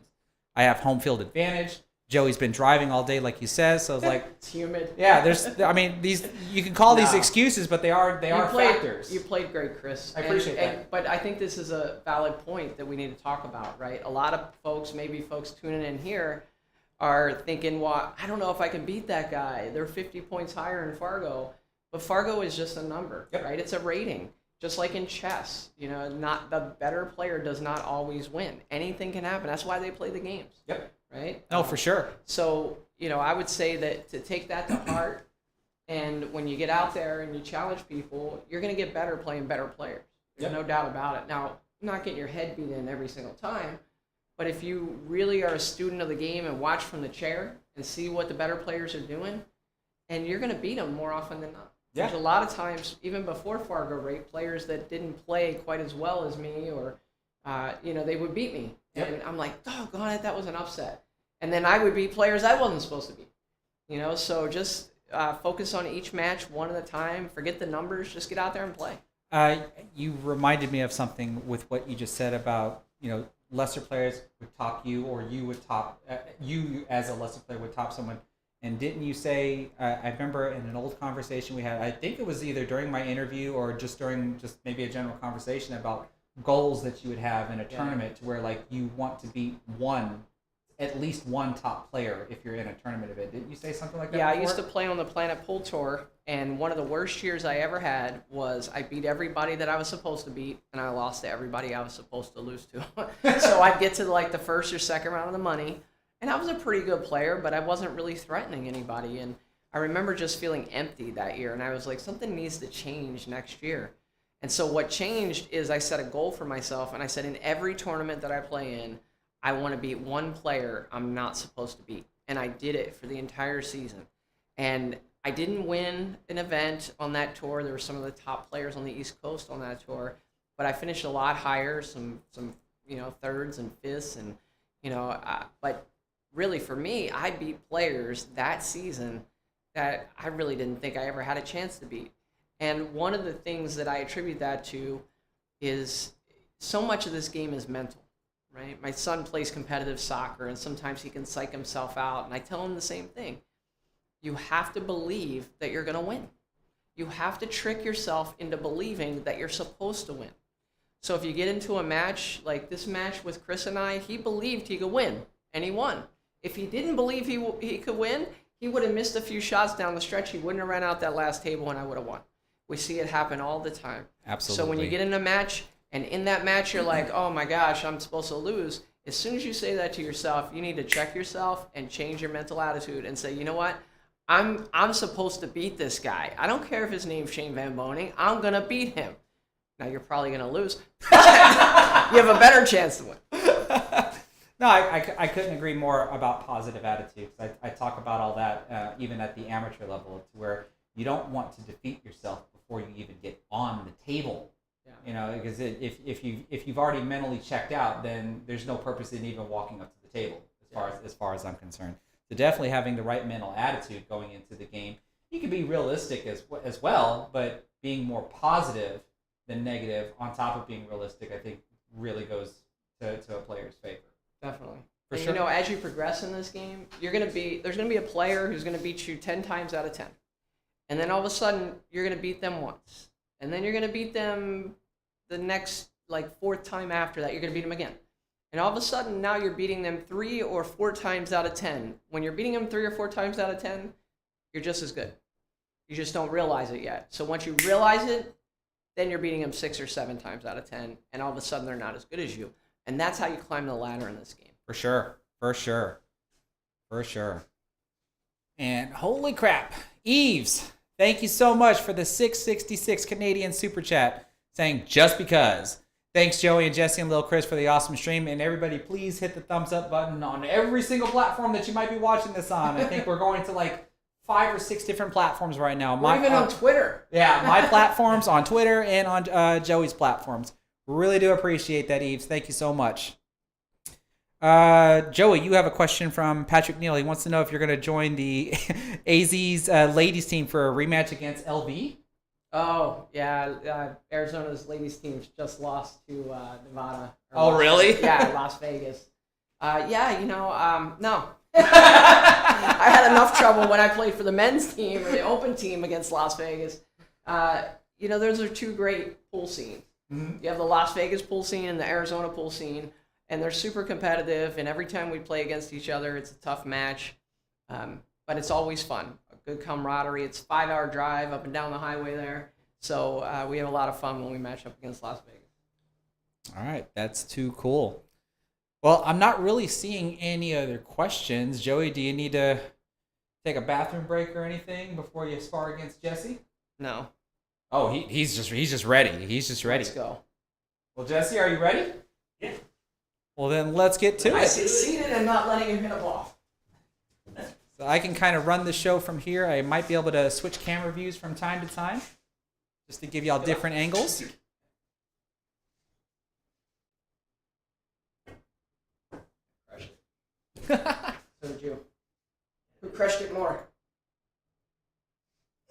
I have home field advantage. Joey's been driving all day, like he says. So it's like, It's humid. yeah, I mean, these you can call these No. excuses, but they are factors. You played great, Chris. I appreciate that. But I think this is a valid point that we need to talk about, right? A lot of folks, maybe folks tuning in here, are thinking, well, I don't know if I can beat that guy. They're 50 points higher in Fargo. But Fargo is just a number, Yep. right? It's a rating. Just like in chess, you know, not the better player does not always win. Anything can happen. That's why they play the games. Yep. Right? No, for sure. So, you know, I would say that to take that to heart, and when you get out there and you challenge people, you're going to get better playing better players. There's Yep. no doubt about it. Now, not getting your head beat in every single time, but if you really are a student of the game and watch from the chair and see what the better players are doing, and you're going to beat them more often than not. Yeah. There's a lot of times, even before Fargo rate, players that didn't play quite as well as me, or, you know, they would beat me. Yep. And I'm like, doggone it, that was an upset. And then I would beat players I wasn't supposed to beat. You know, so just focus on each match one at a time. Forget the numbers. Just get out there and play. You reminded me of something with what you just said about, you know, lesser players would top you, or you would top you as a lesser player would top someone. And didn't you say? I remember in an old conversation we had. I think it was either during my interview or just during just maybe a general conversation about goals that you would have in a tournament, to where like you want to beat at least one top player if you're in a tournament event. Didn't you say something like that? Yeah, before? I used to play on the Planet Pool Tour, and one of the worst years I ever had was I beat everybody that I was supposed to beat, and I lost to everybody I was supposed to lose to. So I'd get to like the first or second round of the money, and I was a pretty good player, but I wasn't really threatening anybody. And I remember just feeling empty that year, and I was like, something needs to change next year. And so what changed is I set a goal for myself, and I said in every tournament that I play in, I want to beat one player I'm not supposed to beat. And I did it for the entire season. And I didn't win an event on that tour. There were some of the top players on the East Coast on that tour, but I finished a lot higher, some you know, thirds and fifths, and you know, but really for me, I beat players that season that I really didn't think I ever had a chance to beat. And one of the things that I attribute that to is so much of this game is mental, right? My son plays competitive soccer, and sometimes he can psych himself out, and I tell him the same thing. You have to believe that you're going to win. You have to trick yourself into believing that you're supposed to win. So if you get into a match like this match with Chris and I, he believed he could win, and he won. If he didn't believe he could win, he would have missed a few shots down the stretch. He wouldn't have ran out that last table, and I would have won. We see it happen all the time. Absolutely. So when you get in a match, and in that match you're like, oh my gosh, I'm supposed to lose. As soon as you say that to yourself, you need to check yourself and change your mental attitude and say, you know what? I'm supposed to beat this guy. I don't care if his name's Shane Van Boning. I'm going to beat him. Now you're probably going to lose. You have a better chance to win. No, I couldn't agree more about positive attitudes. I talk about all that even at the amateur level, to where you don't want to defeat yourself before you even get on the table. Yeah. You know, because if you've already mentally checked out, then there's no purpose in even walking up to the table as far as I'm concerned. So definitely having the right mental attitude going into the game. You can be realistic as well, but being more positive than negative on top of being realistic, I think really goes to a player's favor. Definitely. For And sure. you know, as you progress in this game, there's gonna be a player who's gonna beat you 10 times out of 10, and then all of a sudden you're gonna beat them once, and then you're gonna beat them the next like fourth time after that. You're gonna beat them again, and all of a sudden now you're beating them 3 or 4 times out of 10. When you're beating them 3 or 4 times out of 10, you're just as good. You just don't realize it yet. So once you realize it, then you're beating them 6 or 7 times out of 10, and all of a sudden they're not as good as you, and that's how you climb the ladder in this game. For sure. For sure. For sure. And holy crap. Eves, thank you so much for the 666 Canadian Super Chat saying just because. Thanks, Joey and Jesse and Lil Chris, for the awesome stream. And everybody, please hit the thumbs up button on every single platform that you might be watching this on. I think we're going to like 5 or 6 different platforms right now. We're even on Twitter. Yeah, my platforms on Twitter and on Joey's platforms. Really do appreciate that, Eves. Thank you so much. Joey, you have a question from Patrick Neal. He wants to know if you're going to join the AZ's ladies team for a rematch against LV. Oh, yeah. Arizona's ladies team just lost to Nevada. Really? Yeah, Las Vegas. Yeah, no. I had enough trouble when I played for the men's team or the open team against Las Vegas. Those are 2 great pool scenes. Mm-hmm. You have the Las Vegas pool scene and the Arizona pool scene, and they're super competitive, and every time we play against each other, it's a tough match. But it's always fun. A good camaraderie. It's a 5-hour drive up and down the highway there. So we have a lot of fun when we match up against Las Vegas. All right, that's too cool. Well, I'm not really seeing any other questions. Joey, do you need to take a bathroom break or anything before you spar against Jesse? No. Oh, he's just ready. He's just ready. Let's go. Well, Jesse, are you ready? Yeah. Well, then let's get to I it. succeeded in not letting him hit a ball. So I can kind of run the show from here. I might be able to switch camera views from time to time, just to give y'all different angles. Crush it. So did you. Who crushed it more?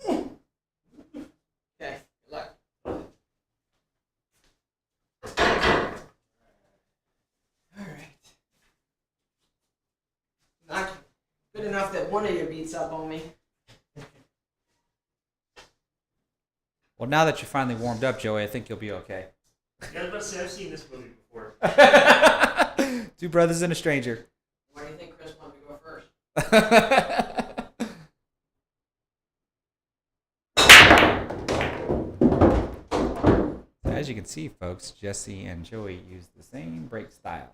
Okay, good luck. All right. Not good enough that one of you beats up on me. Well, now that you're finally warmed up, Joey, I think you'll be okay. Yeah, I was about to say, I've seen this movie before. 2 brothers and a stranger. Why do you think Chris wanted to go first? As you can see, folks, Jesse and Joey use the same break style.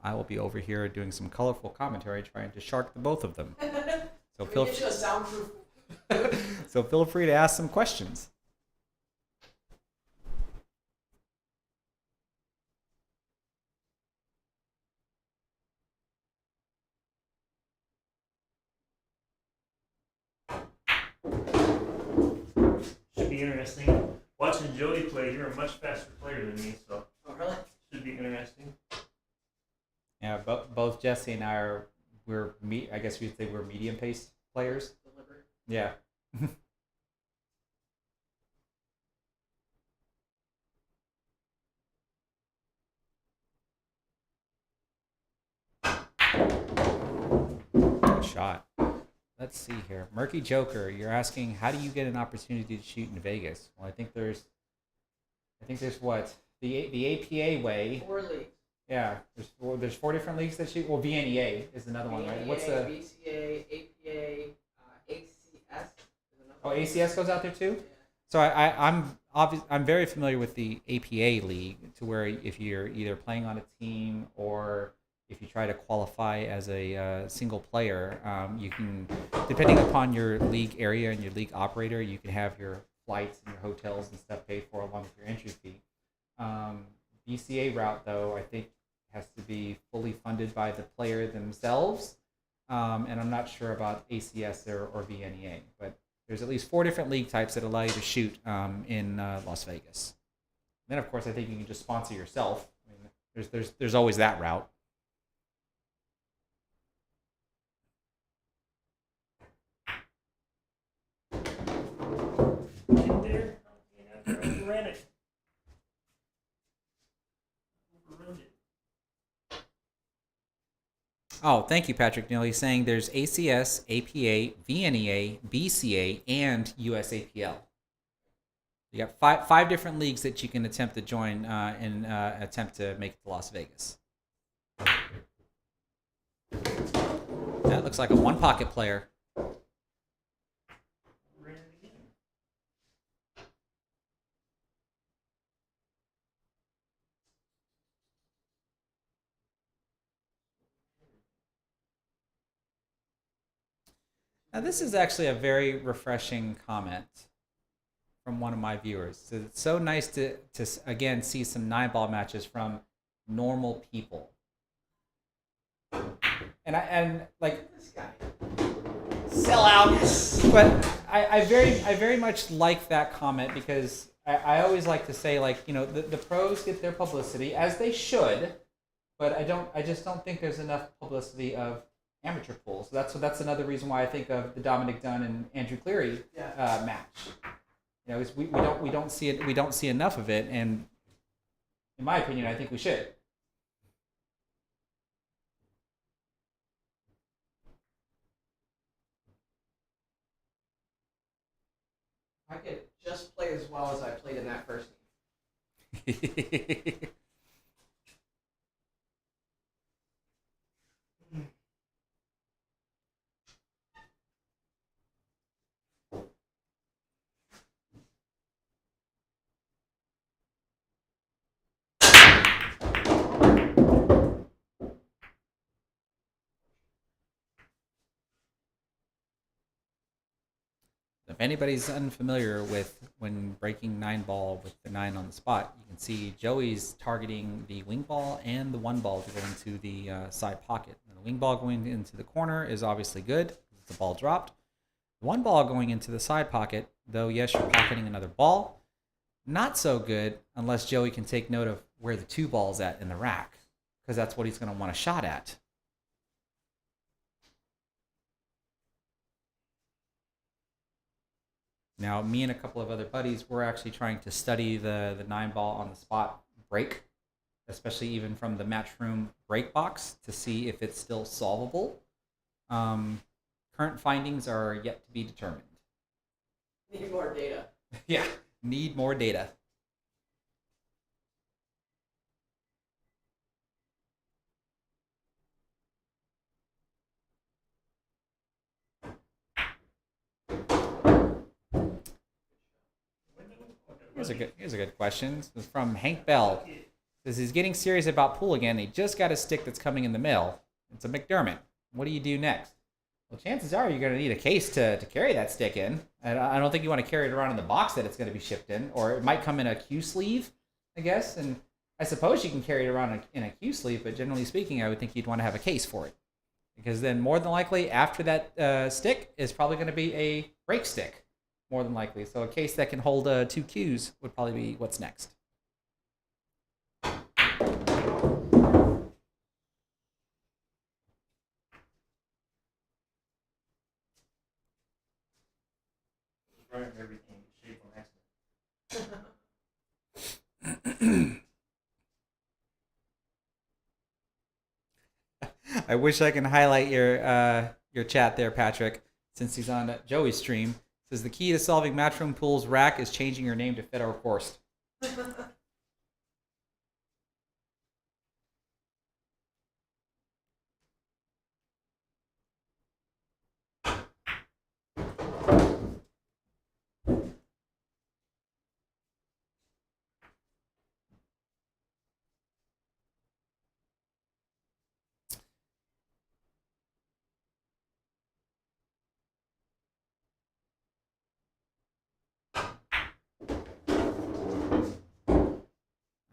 I will be over here doing some colorful commentary trying to shark the both of them. So Can we get you a soundproof? so feel free to ask some questions. Should be interesting. Watching Joey play, you're a much faster player than me, so Oh, really? should be interesting. Yeah, both Jesse and I I guess you'd say we're medium paced players. Deliberate. Yeah. Good shot. Let's see here. Murky Joker, you're asking how do you get an opportunity to shoot in Vegas? Well, I think there's what? The APA way. 4 leagues. Yeah, there's 4 different leagues that shoot. Well, VNEA is another one, right? What's the BCA, APA, ACS? Oh, ACS goes out there too? So I'm very familiar with the APA league, to where if you're either playing on a team or if you try to qualify as a single player, you can, depending upon your league area and your league operator, you can have your flights and your hotels and stuff paid for along with your entry fee. BCA route, though, I think has to be fully funded by the player themselves. And I'm not sure about ACS or VNEA, but there's at least 4 different league types that allow you to shoot in Las Vegas. And then, of course, I think you can just sponsor yourself. I mean, there's always that route. In there, overran it. Overrun it. Oh, thank you, Patrick Neal. He's saying there's ACS, APA, VNEA, BCA, and USAPL. You got five different leagues that you can attempt to join and attempt to make it to Las Vegas. That looks like a one pocket player. Overran it again. Now, this is actually a very refreshing comment from one of my viewers. It's so nice to again see some 9-ball matches from normal people. And like This guy. sellout. But I very much like that comment because I always like to say, like, you know, the pros get their publicity as they should, but I just don't think there's enough publicity of amateur pools. So that's another reason why I think of the Dominic Dunn and Andrew Cleary match. You know, is we don't see it, we don't see enough of it, and in my opinion, I think we should. I could just play as well as I played in that first game. If anybody's unfamiliar with when breaking 9-ball with the 9 on the spot, you can see Joey's targeting the wing ball and the 1 ball to go into the side pocket. And the wing ball going into the corner is obviously good. It's the ball dropped. The 1 ball going into the side pocket, though, yes, you're pocketing another ball. Not so good unless Joey can take note of where the 2 ball's at in the rack, because that's what he's going to want a shot at. Now, me and a couple of other buddies, we're actually trying to study the 9-ball on the spot break, especially even from the Matchroom break box, to see if it's still solvable. Current findings are yet to be determined. Need more data. Yeah, need more data. Here's a good question. This is from Hank Bell. Says he's getting serious about pool again. He just got a stick that's coming in the mail. It's a McDermott. What do you do next? Well, chances are you're going to need a case to carry that stick in. And I don't think you want to carry it around in the box that it's going to be shipped in, or it might come in a Q sleeve, I guess. And I suppose you can carry it around in a Q sleeve, but generally speaking, I would think you'd want to have a case for it, because then more than likely after that stick is probably going to be a break stick. More than likely. So a case that can hold 2 Qs would probably be what's next. Running everything shape on accident. I wish I can highlight your chat there, Patrick, since he's on Joey's stream. It says the key to solving Matchroom Pool's rack is changing your name to Fedor Korst.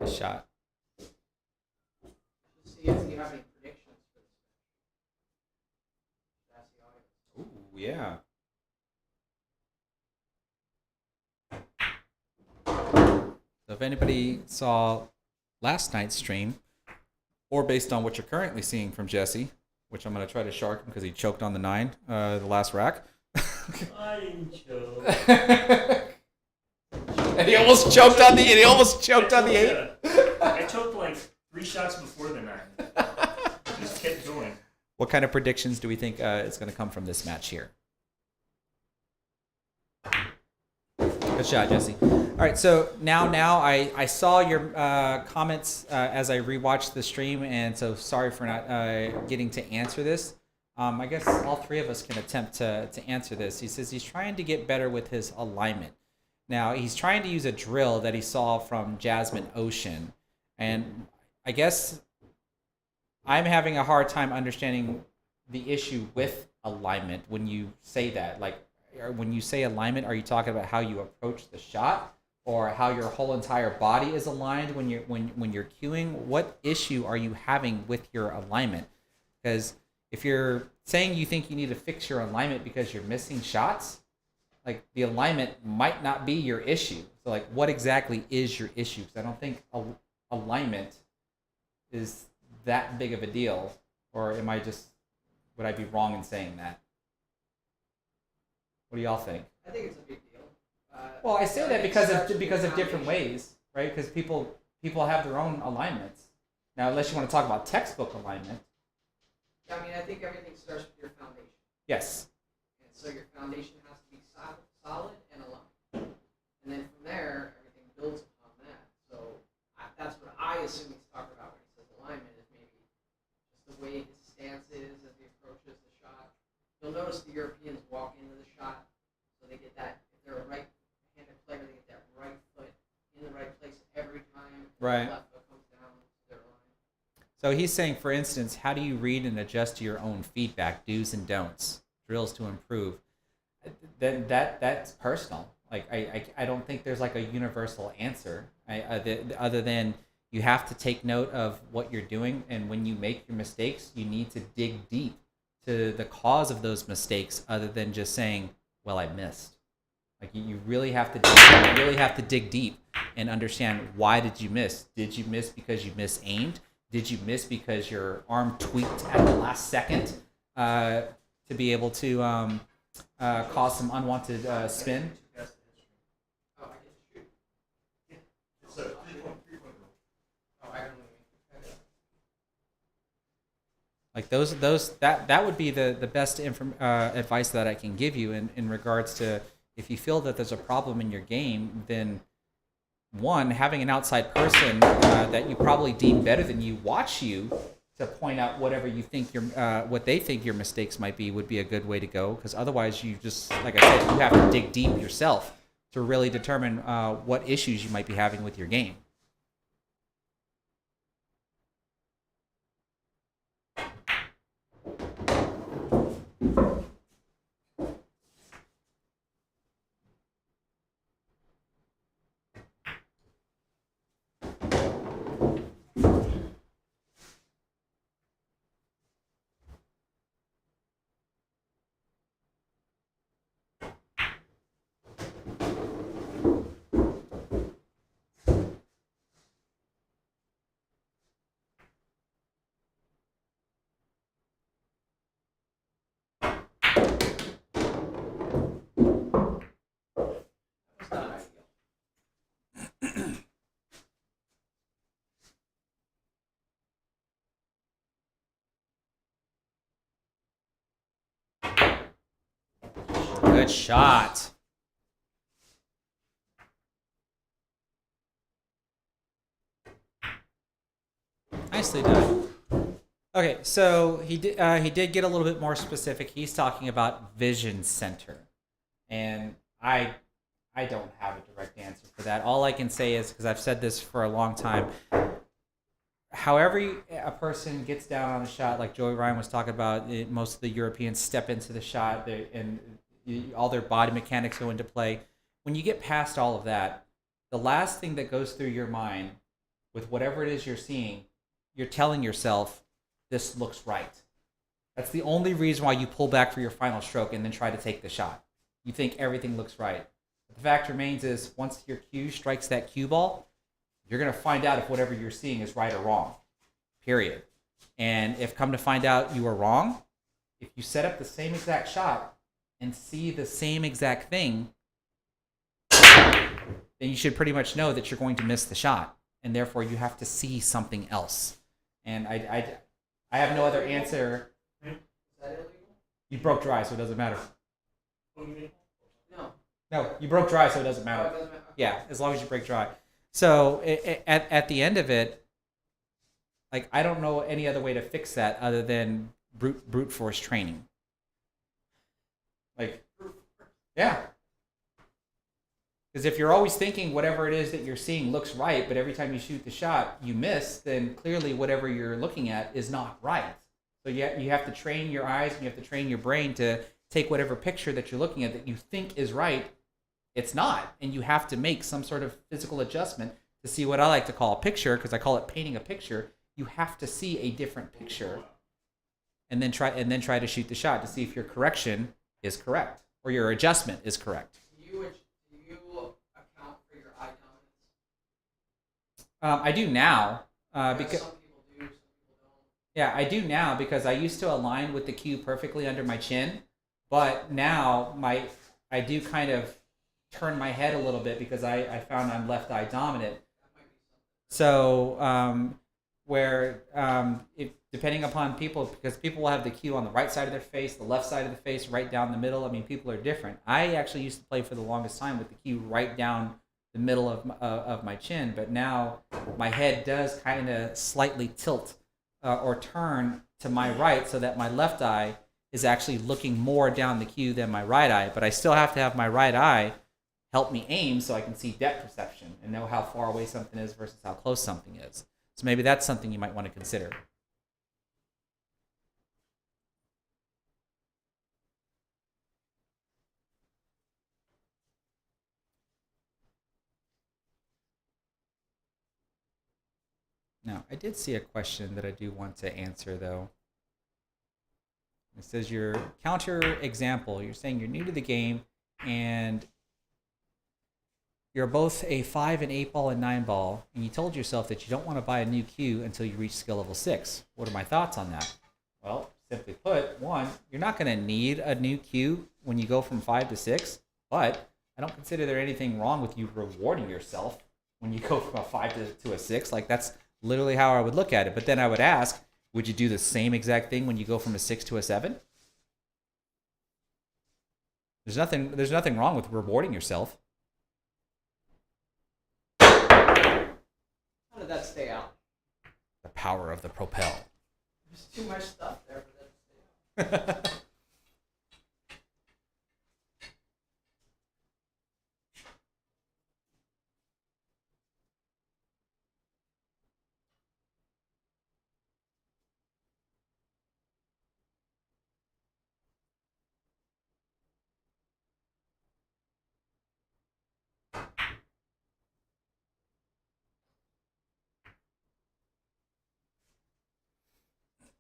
Nice shot. See you have any predictions for this match? Ask the audience. Ooh, yeah. So if anybody saw last night's stream, or based on what you're currently seeing from Jesse, which I'm going to try to shark him because he choked on the 9, the last rack. I didn't choke. And he almost choked on the 8. I choked like 3 shots before the 9. Just kept going. What kind of predictions do we think is going to come from this match here? Good shot, Jesse. All right, so now I saw your comments as I rewatched the stream, and so sorry for not getting to answer this. I guess all 3 of us can attempt to answer this. He says he's trying to get better with his alignment. Now, he's trying to use a drill that he saw from Jasmine Ocean, and I guess I'm having a hard time understanding the issue with alignment when you say that. Like, when you say alignment, are you talking about how you approach the shot, or how your whole entire body is aligned when you're cueing? What issue are you having with your alignment? Because if you're saying you think you need to fix your alignment because you're missing shots, like, the alignment might not be your issue. So, like, what exactly is your issue? Because I don't think alignment is that big of a deal. Or would I be wrong in saying that? What do y'all think? I think it's a big deal. Well, I say that because of different ways, right? Because people have their own alignments. Now, unless you want to talk about textbook alignment. I mean, I think everything starts with your foundation. Yes. And so your foundation has to be solid and aligned. And then from there, everything builds upon that. So that's what I assume he's talking about when he says alignment, is maybe just the way his stance is as he approaches the shot. You'll notice the Europeans walk into the shot, so they get that, if they're a right-handed player, they get that right foot in the right place every time. Right. The left foot comes down to their line. So he's saying, for instance, how do you read and adjust to your own feedback, do's and don'ts, drills to improve? Then that's personal. Like, I don't think there's like a universal answer, other than you have to take note of what you're doing, and when you make your mistakes, you need to dig deep to the cause of those mistakes, other than just saying, well, I missed. Like, you really have to dig deep and understand, why did you miss? Did you miss because you misaimed? Did you miss because your arm tweaked at the last second to be able to cause some unwanted spin? Oh, I get to shoot. It's a 3-point rule. Oh, I don't know what you mean. Like, that would be the best advice that I can give you in regards to, if you feel that there's a problem in your game, then one, having an outside person that you probably deem better than you watch you to point out whatever you think what they think your mistakes might be would be a good way to go. Because otherwise, you just, like I said, you have to dig deep yourself to really determine what issues you might be having with your game. It's not ideal. Good shot. Nicely done. Okay, so he did get a little bit more specific. He's talking about vision center, and I don't have a direct answer for that. All I can say is, because I've said this for a long time, however a person gets down on a shot, like Joey Ryan was talking about, most of the Europeans step into the shot, and all their body mechanics go into play. When you get past all of that, the last thing that goes through your mind with whatever it is you're seeing, you're telling yourself, this looks right. That's the only reason why you pull back for your final stroke and then try to take the shot. You think everything looks right. But the fact remains is once your cue strikes that cue ball, you're going to find out if whatever you're seeing is right or wrong, period. And if come to find out you are wrong, if you set up the same exact shot and see the same exact thing, then you should pretty much know that you're going to miss the shot. And therefore, you have to see something else. And I have no other answer. Is that illegal? You broke dry, so it doesn't matter. No. No, you broke dry, so it doesn't matter. Oh, it doesn't matter. Okay. Yeah, as long as you break dry. So at the end of it, like I don't know any other way to fix that other than brute force training. Like, yeah. Because if you're always thinking whatever it is that you're seeing looks right, but every time you shoot the shot you miss, then clearly whatever you're looking at is not right. So you have to train your eyes and you have to train your brain to take whatever picture that you're looking at that you think is right, it's not. And you have to make some sort of physical adjustment to see what I like to call a picture, because I call it painting a picture. You have to see a different picture and then try to shoot the shot to see if your correction is correct or your adjustment is correct. Do you account for your eye dominance? I do now because Some people do, some people don't. yeah, I do now because I used to align with the cue perfectly under my chin, but now I do kind of turn my head a little bit because I found I'm left eye dominant. So depending upon people, because people will have the cue on the right side of their face, the left side of the face, right down the middle. I mean, people are different. I actually used to play for the longest time with the cue right down the middle of my chin, but now my head does kind of slightly tilt or turn to my right so that my left eye is actually looking more down the cue than my right eye, but I still have to have my right eye help me aim so I can see depth perception and know how far away something is versus how close something is. So maybe that's something you might want to consider. Now, I did see a question that I do want to answer, though. It says your counter example. You're saying you're new to the game and you're both a 5 and 8 ball and 9 ball, and you told yourself that you don't want to buy a new cue until you reach skill level 6. What are my thoughts on that? Well, simply put, one, you're not going to need a new cue when you go from 5 to 6, but I don't consider there anything wrong with you rewarding yourself when you go from a 5 to a 6. Like, that's literally how I would look at it. But then I would ask, would you do the same exact thing when you go from a 6 to a 7? There's nothing wrong with rewarding yourself. How did that stay out? The power of the propel. There's too much stuff there for that to stay out.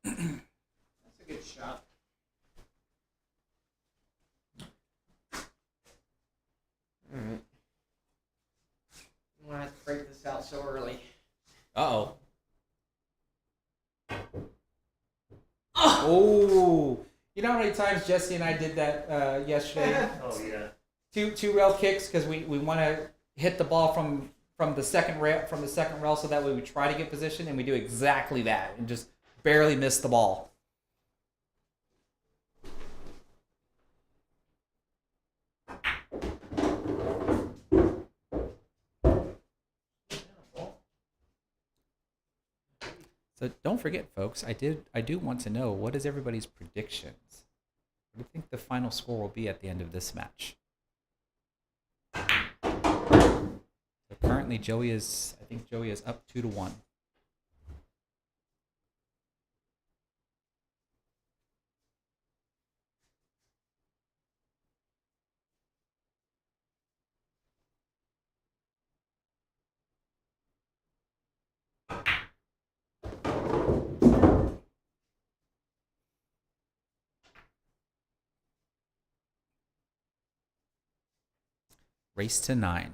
That's a good shot. Alright. I'm gonna have to break this out so early. Uh-oh. Oh! You know how many times Jesse and I did that yesterday? Oh yeah. Two rail kicks because we want to hit the ball from the second rail so that way we try to get position and we do exactly that and just barely miss the ball. So don't forget, folks, I do want to know, what is everybody's predictions? What do you think the final score will be at the end of this match? So currently Joey is up 2-1. Race to 9.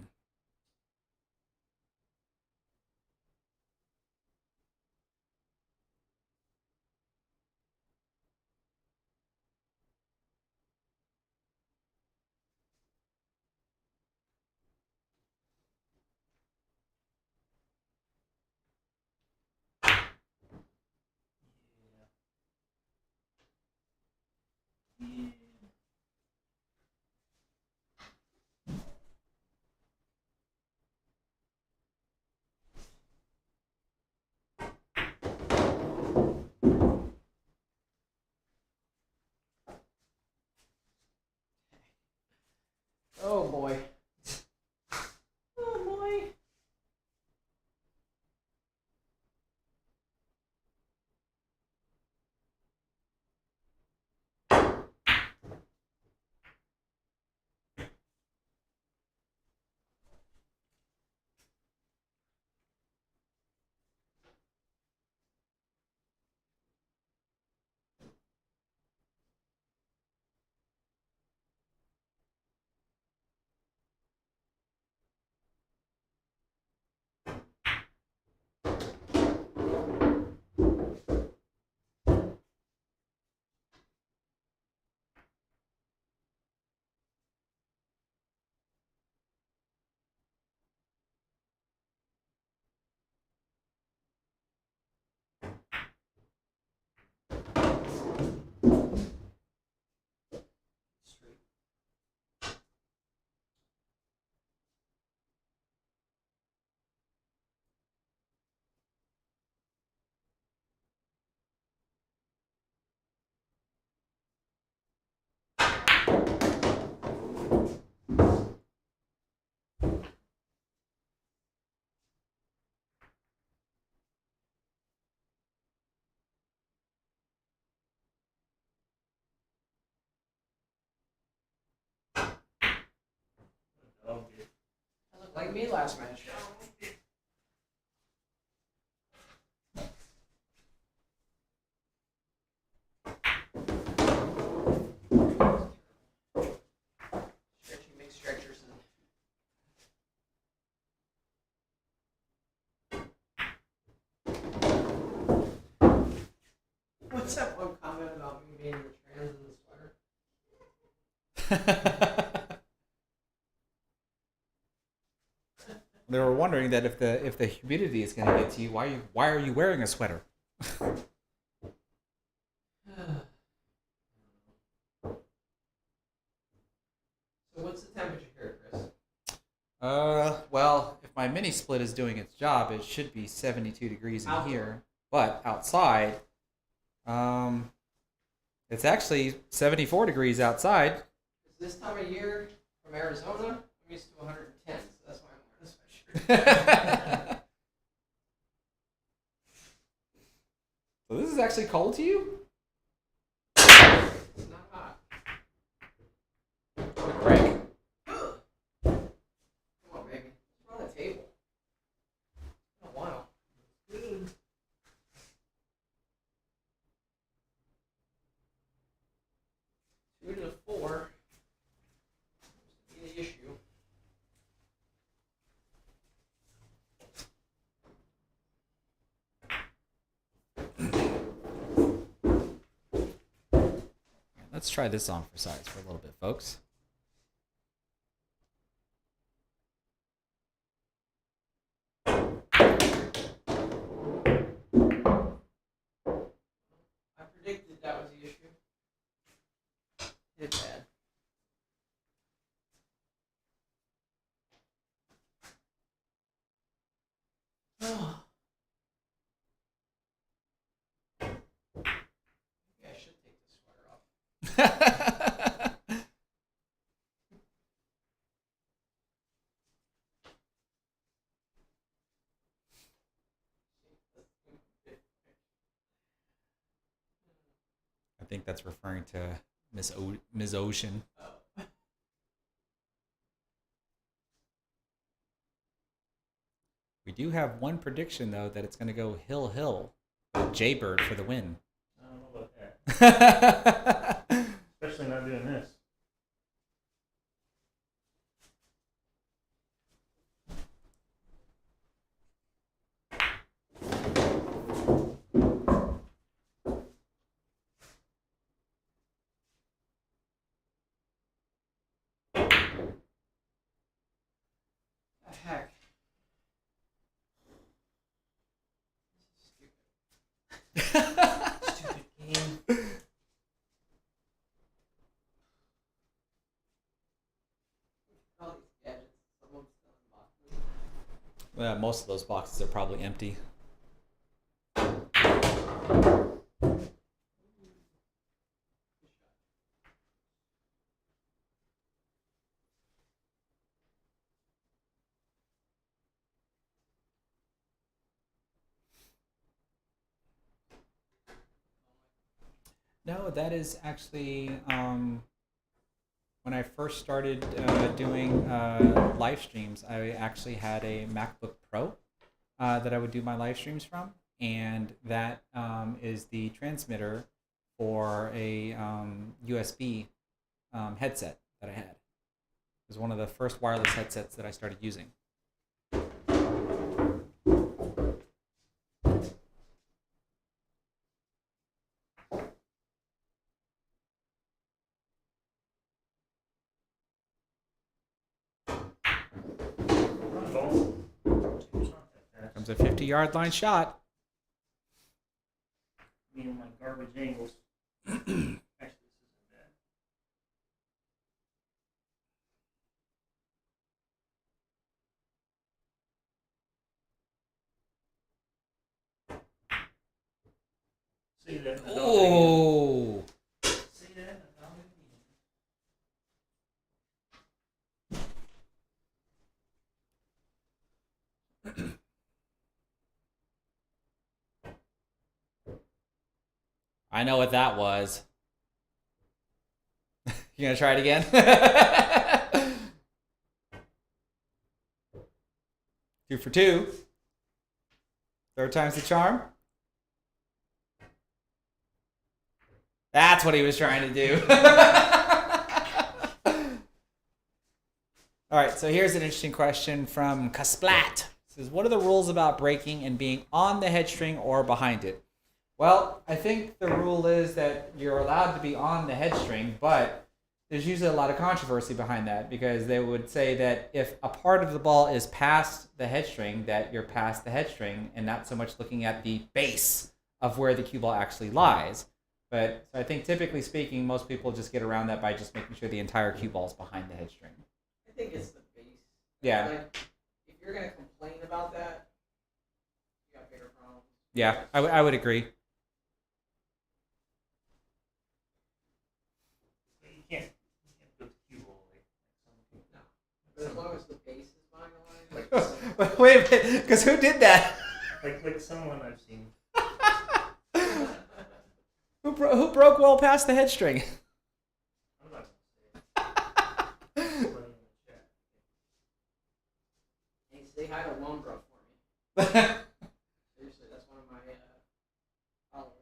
Oh boy. Oh boy. Dog bit. That looked like me last match. Stretching big stretchers and what's that one comment about me being the trans in the sweater? They were wondering that if the humidity is going to get to you, why are you wearing a sweater? So what's the temperature here, Chris? Well, if my mini split is doing its job, it should be 72 degrees in Outdoor. here. But outside, it's actually 74 degrees outside. This time of year from Arizona, I'm used to 110, so that's why I'm wearing a sweatshirt. So this is actually cold to you? It's not hot. Quick break. Come on, baby. It's on the table. It's been a while. Good. 2 to 4. Seems to be the issue. Let's try this on for size for a little bit, folks. I predicted that was the issue. Hit it bad. Oh. Maybe I should take this sweater off. I think that's referring to Ms. Ocean. Oh. We do have one prediction, though, that it's going to go hill. Jaybird for the win. I don't know about that. Especially not doing this. Most of those boxes are probably empty. No, that is actually when I first started doing live streams. I actually had a MacBook Pro that I would do my live streams from, and that is the transmitter for a USB headset that I had. It was one of the first wireless headsets that I started using. Comes a 50-yard line shot. Me and my garbage angles. Actually, this isn't bad. See that? Oh! See that? I know what that was. You gonna try it again? Two for two. Third time's the charm. That's what he was trying to do. All right, so here's an interesting question from Kasplat. It says, what are the rules about breaking and being on the head string or behind it? Well, I think the rule is that you're allowed to be on the head string, but there's usually a lot of controversy behind that, because they would say that if a part of the ball is past the head string, that you're past the head string and not so much looking at the base of where the cue ball actually lies. But so I think typically speaking, most people just get around that by just making sure the entire cue ball is behind the head string. I think it's the base. Yeah. Like, if you're gonna complain about that, you got bigger problems. Yeah, I would agree. You can't put the cue ball like some people. No. But as long as the base is behind the line, like, Wait a minute, because who did that? Like someone I've seen. Who broke well past the head string? I'm not gonna say it. Put it in the chat. hey, say hi to Wombra for me. Seriously, that's one of my followers.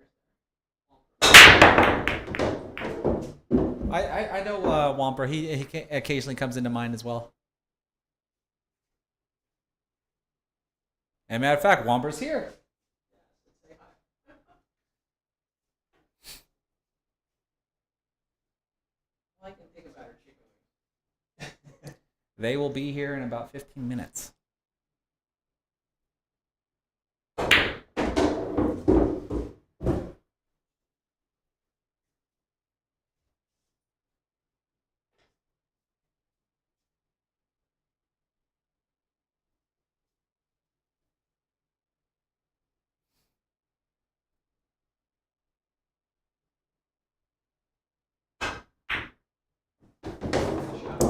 I know Womper. He occasionally comes into mind as well. And matter of fact, Womper's here. Say hi. All I can think about are chicken wings. They will be here in about 15 minutes.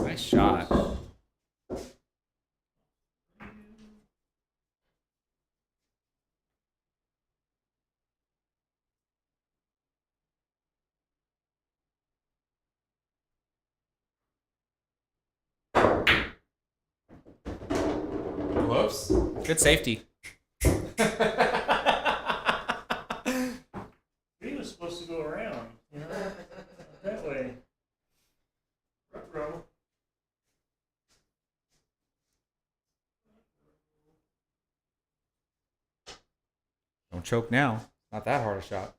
Nice shot. Whoops. Good safety. He was supposed to go around, you know, that way. Ruh-roh. Don't choke now. Not that hard a shot.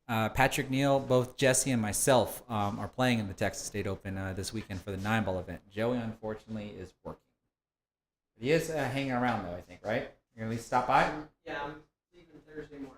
Patrick Neal, both Jesse and myself are playing in the Texas State Open this weekend for the 9-ball event. Joey, unfortunately, is working. He is hanging around, though, I think, right? You're going to at least stop by? Yeah, I'm leaving Thursday morning.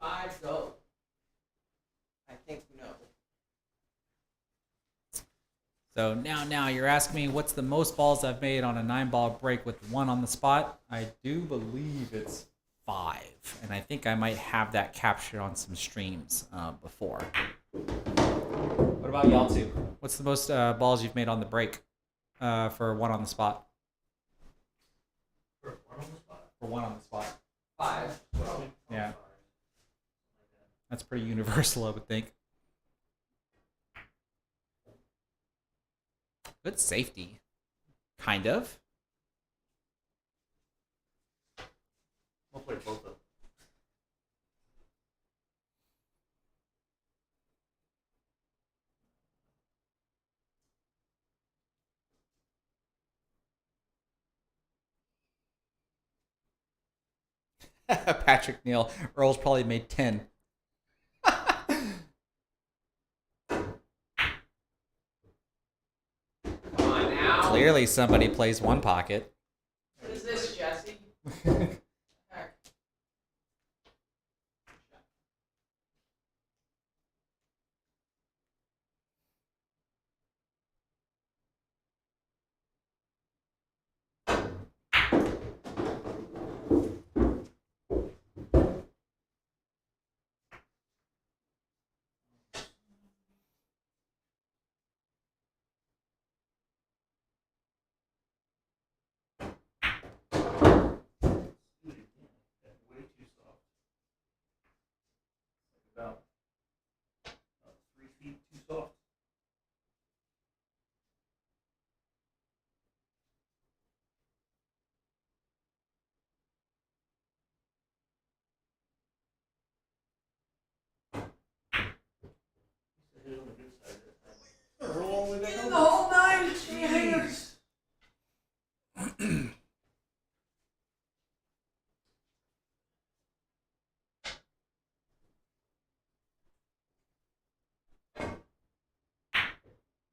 5, go. I think no. So now you're asking me what's the most balls I've made on a 9-ball break with 1 on the spot. I do believe it's 5, and I think I might have that captured on some streams before. What about y'all two? What's the most balls you've made on the break for 1 on the spot? For one on the spot. For 1 on the spot. 5. Probably Yeah. 5. That's pretty universal, I would think. Good safety. Kind of. We'll play both of them. Patrick Neal. Earl's probably made 10. Come on now. Clearly somebody plays one pocket. What is this, Jesse? Heck. Do it again. That's way too soft. About 3 feet too soft. Hit it on the good side that time. Roll all the way back In over. the whole 9. Give me a hanger.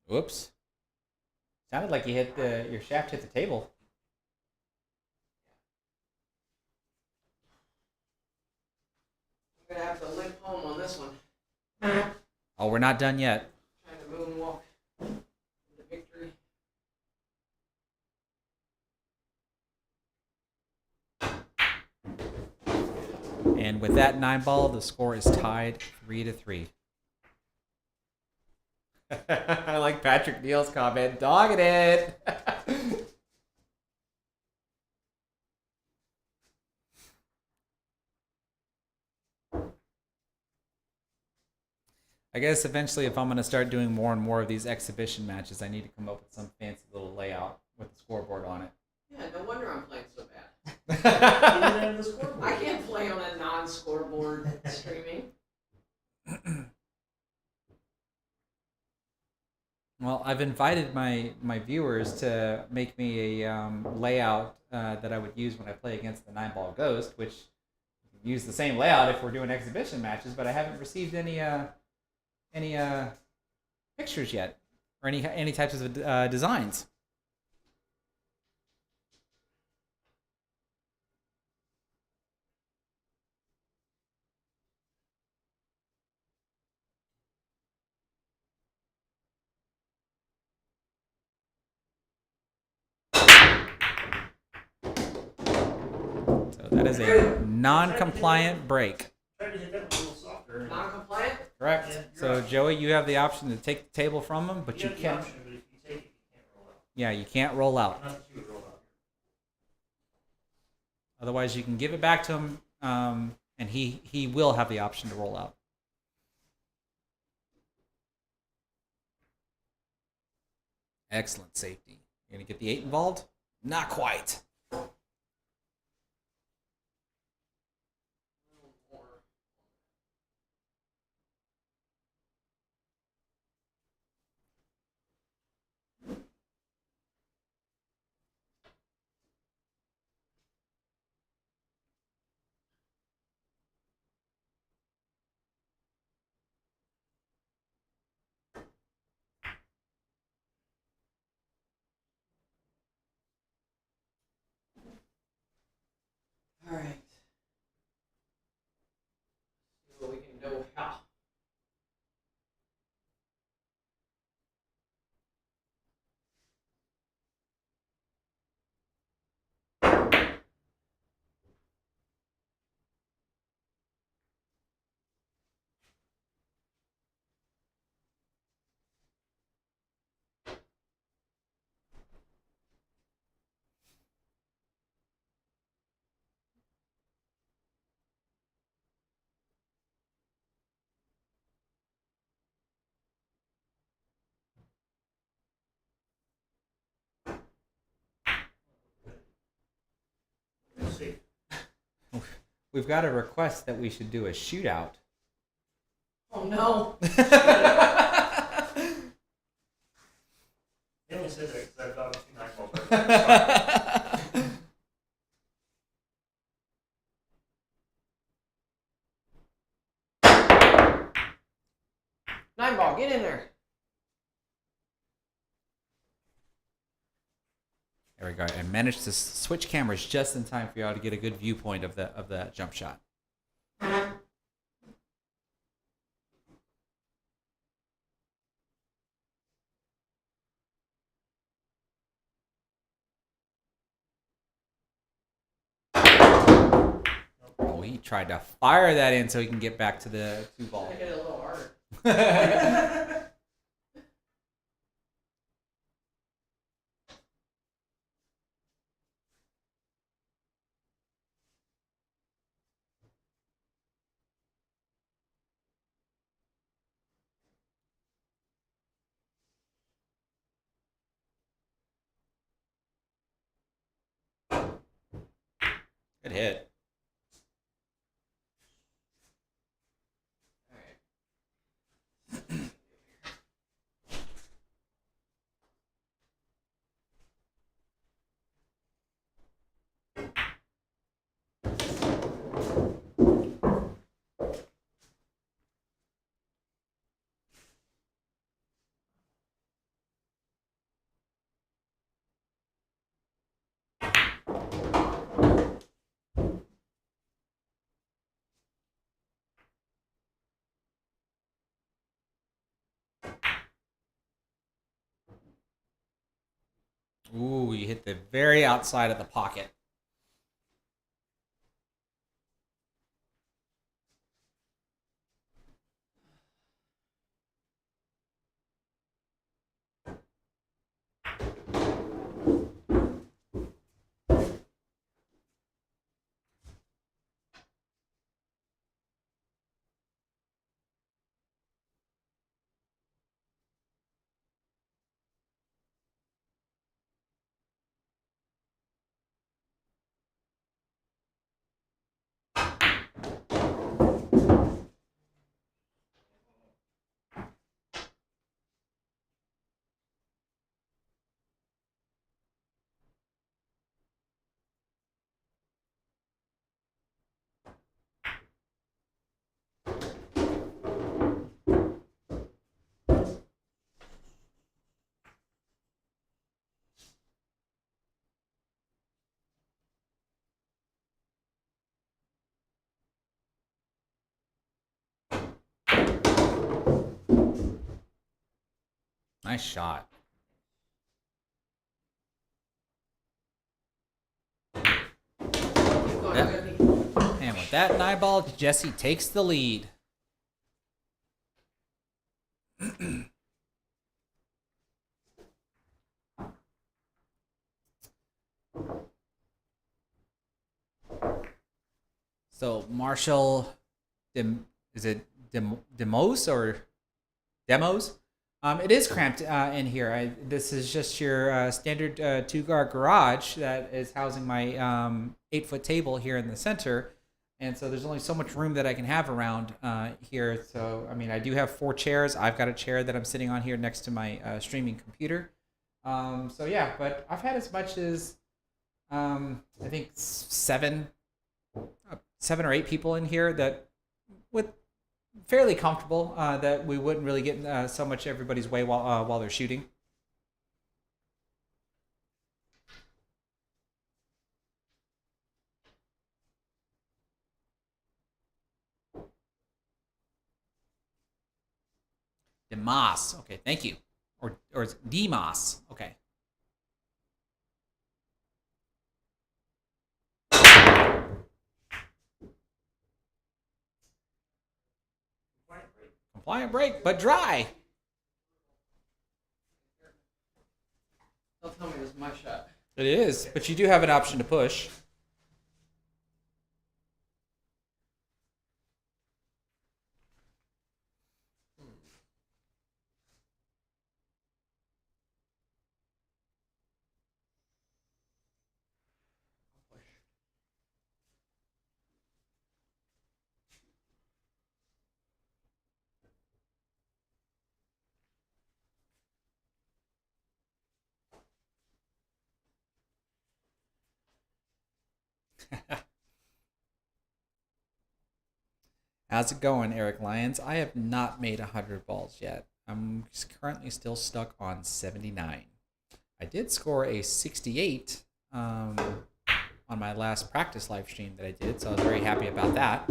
Whoops. Sounded like you hit your shaft hit the table. I'm going to have to limp home on this one. Oh, we're not done yet. Trying to moonwalk to victory. And with that 9-ball, the score is tied 3-3. I like Patrick Neal's comment. Dogging it. I guess eventually, if I'm going to start doing more and more of these exhibition matches, I need to come up with some fancy little layout with the scoreboard on it. Yeah, no wonder I'm playing so bad. Get it out of the scoreboard. I can't play on a non-scoreboard streaming. Well, I've invited my viewers to make me a layout that I would use when I play against the 9-ball Ghost, which you can use the same layout if we're doing exhibition matches, but I haven't received any pictures yet or any types of designs. So that is a non-compliant break. Try to hit that one a little softer. Non-compliant? Correct. Yeah, you're So right. Joey, you have the option to take the table from him, but you have the can't. option, but if you take it, you can't roll out. Yeah, you can't roll out. Not that you would roll out. Otherwise, you can give it back to him, and he will have the option to roll out. Excellent safety. You're gonna get the 8 involved? Not quite. All right. We've got a request that we should do a shootout. Oh no. They only said that because I thought of 2 9 balls. Nine ball, get in there. There we go. I managed to switch cameras just in time for y'all to get a good viewpoint of the jump shot. Oh, he tried to fire that in so he can get back to the 2 ball. I hit it a little harder. Good hit. Ooh, you hit the very outside of the pocket. Nice shot. And with that 9 ball, Jesse takes the lead. So Marshall, is it Demos or Demos? It is cramped in here. This is just your standard 2-guard garage that is housing my 8-foot table here in the center. And so there's only so much room that I can have around here. So, I mean, I do have 4 chairs. I've got a chair that I'm sitting on here next to my streaming computer. So, yeah, but I've had as much as, I think, 7 or 8 people in here that with fairly comfortable that we wouldn't really get in, so much everybody's way while they're shooting. Demas. Okay, thank you. Or it's Demas. Okay. Compliant break, but dry. Don't tell me this is my shot. It is, but you do have an option to push. How's it going, Eric Lyons? I have not made 100 balls yet. I'm currently still stuck on 79. I did score a 68 on my last practice live stream that I did, so I was very happy about that.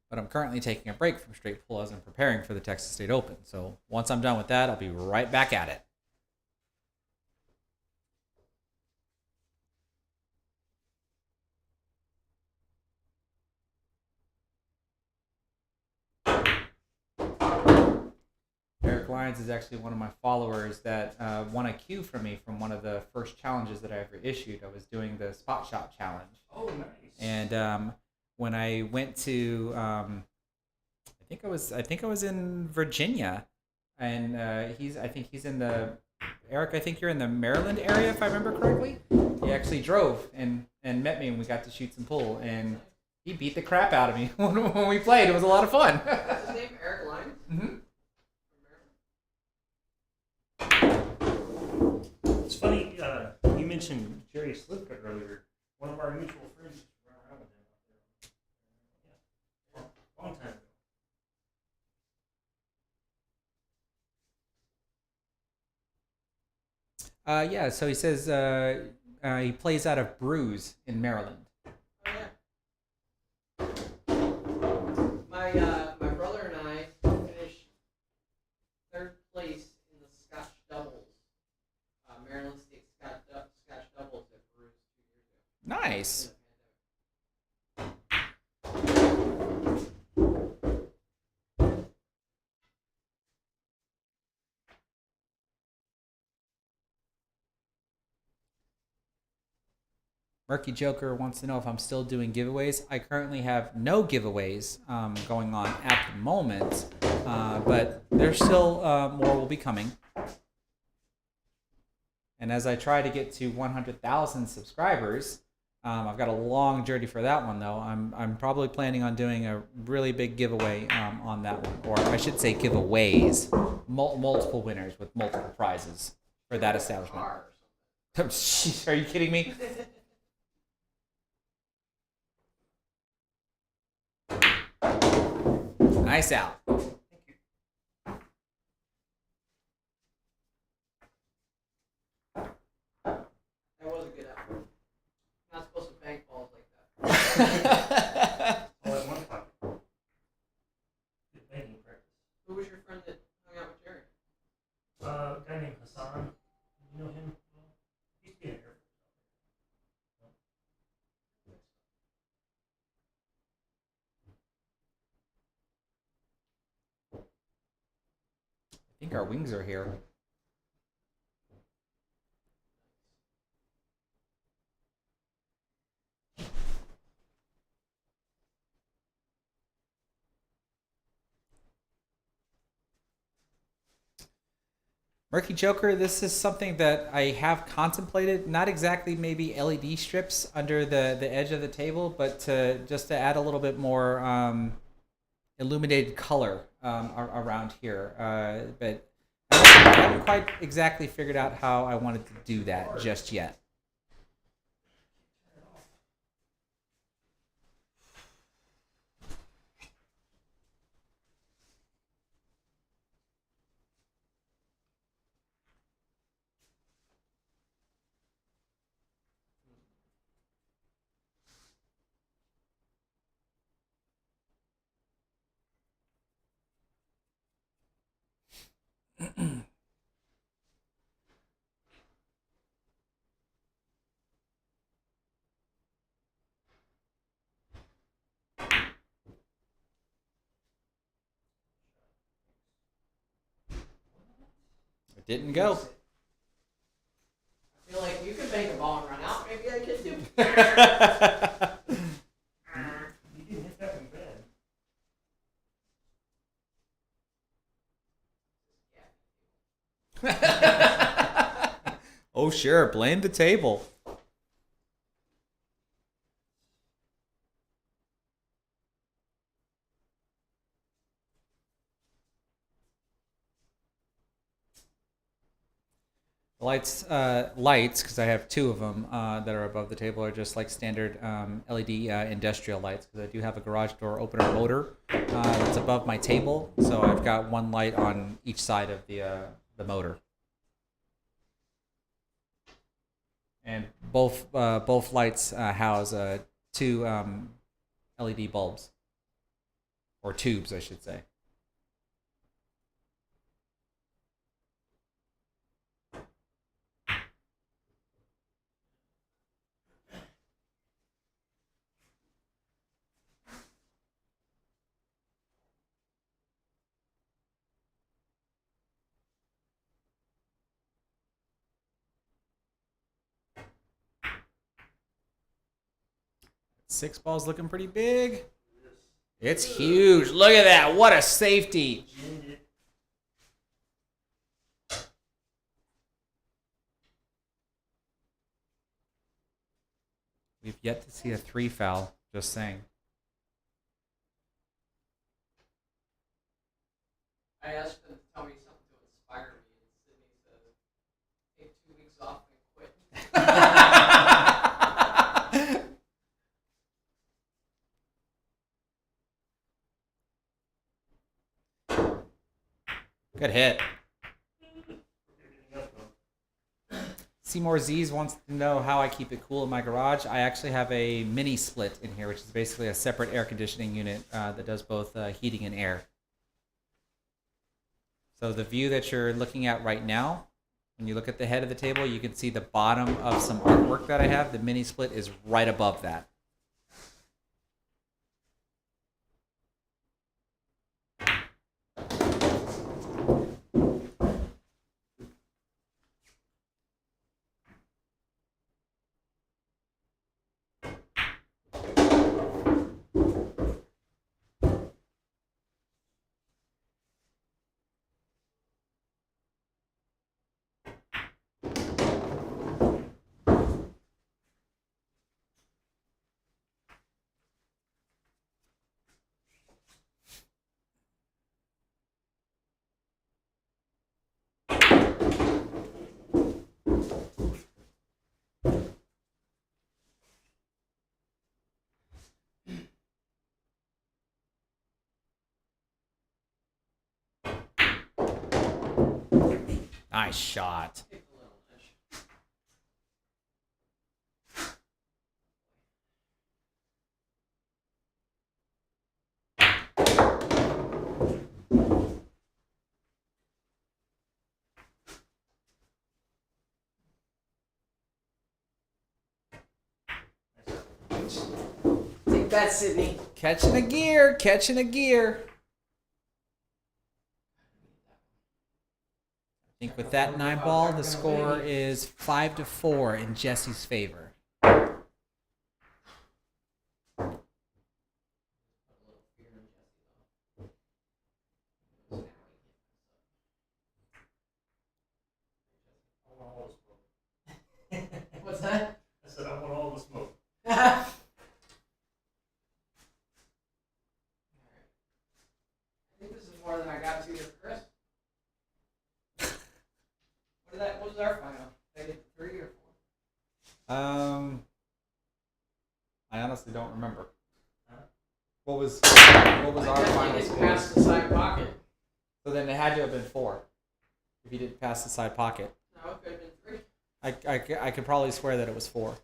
But I'm currently taking a break from straight pull as I'm preparing for the Texas State Open. So once I'm done with that, I'll be right back at it. Eric Lyons is actually one of my followers that won a cue from me from one of the first challenges that I ever issued. I was doing the Spot Shot Challenge. Oh, nice. And when I went to, I think I was in Virginia, and I think he's in the, Eric, I think you're in the Maryland area if I remember correctly. He actually drove and met me, and we got to shoot some pool, and he beat the crap out of me when we played. It was a lot of fun. What's his name? Eric Lyons? Mm-hmm. It's funny, you mentioned Jerry Slivka earlier. One of our mutual friends used to run around with him out there. Yeah. Long time ago. Yeah, so he says he plays out of Bruce in Maryland. Oh, yeah. My brother and I finished third place in the Scotch doubles, Maryland State Scotch doubles at Bruce 2 years ago. Nice. Murky Joker wants to know if I'm still doing giveaways. I currently have no giveaways going on at the moment, but there's still more will be coming. And as I try to get to 100,000 subscribers, I've got a long journey for that one though. I'm probably planning on doing a really big giveaway on that one, or I should say giveaways, multiple winners with multiple prizes for that establishment. Jeez, are you kidding me? Nice out. That was a good effort. Not supposed to bank balls like that. All at one pocket. Good banking practice. Who was your friend that hung out with Jerry? A guy named Hassan. You know him? He used to be in Air Force. I think our wings are here. Murky Joker, this is something that I have contemplated. Not exactly maybe LED strips under the edge of the table, but just to add a little bit more illuminated color around here. But I haven't quite exactly figured out how I wanted to do that just yet. It didn't go. I feel like you could bank a ball and run out. Maybe I could too. You didn't hit that one bad. Oh, sure. Blame the table. Lights, because I have two of them that are above the table, are just like standard LED industrial lights. Because I do have a garage door opener motor that's above my table, so I've got one light on each side of the motor. And both lights house two LED bulbs, or tubes, I should say. Six ball's looking pretty big. It's huge. Look at that. What a safety. We've yet to see a 3 foul, just saying. I asked them to tell me something to inspire me, and Sydney says, take 2 weeks off and quit. Good hit. Seymour Z's wants to know how I keep it cool in my garage. I actually have a mini split in here, which is basically a separate air conditioning unit that does both heating and air. So the view that you're looking at right now, when you look at the head of the table, you can see the bottom of some artwork that I have. The mini split is right above that. Nice shot. Take that, Sydney. Catching a gear, catching a gear. I think with that 9 ball, the score is 5-4 in Jesse's favor. What's that? I said I want all the smoke. I think this is more than I got to you, Chris. What was our final? Did I get 3 or 4? I honestly don't remember. What was I our definitely final didn't score? pass the side pocket. So then it had to have been 4. If you didn't pass the side pocket, No, it could have been 3. I could probably swear that it was 4.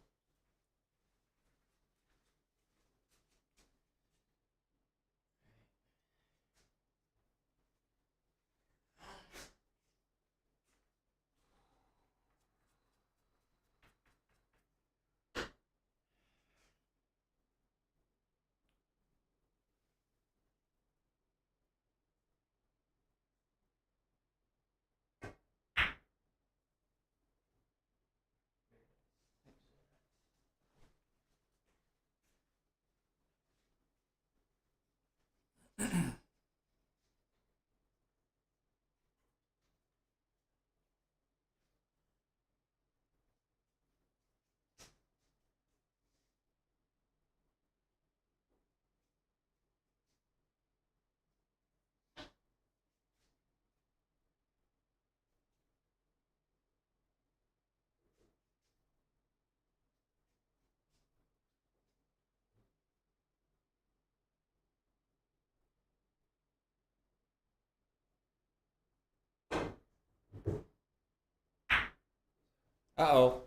Uh-oh.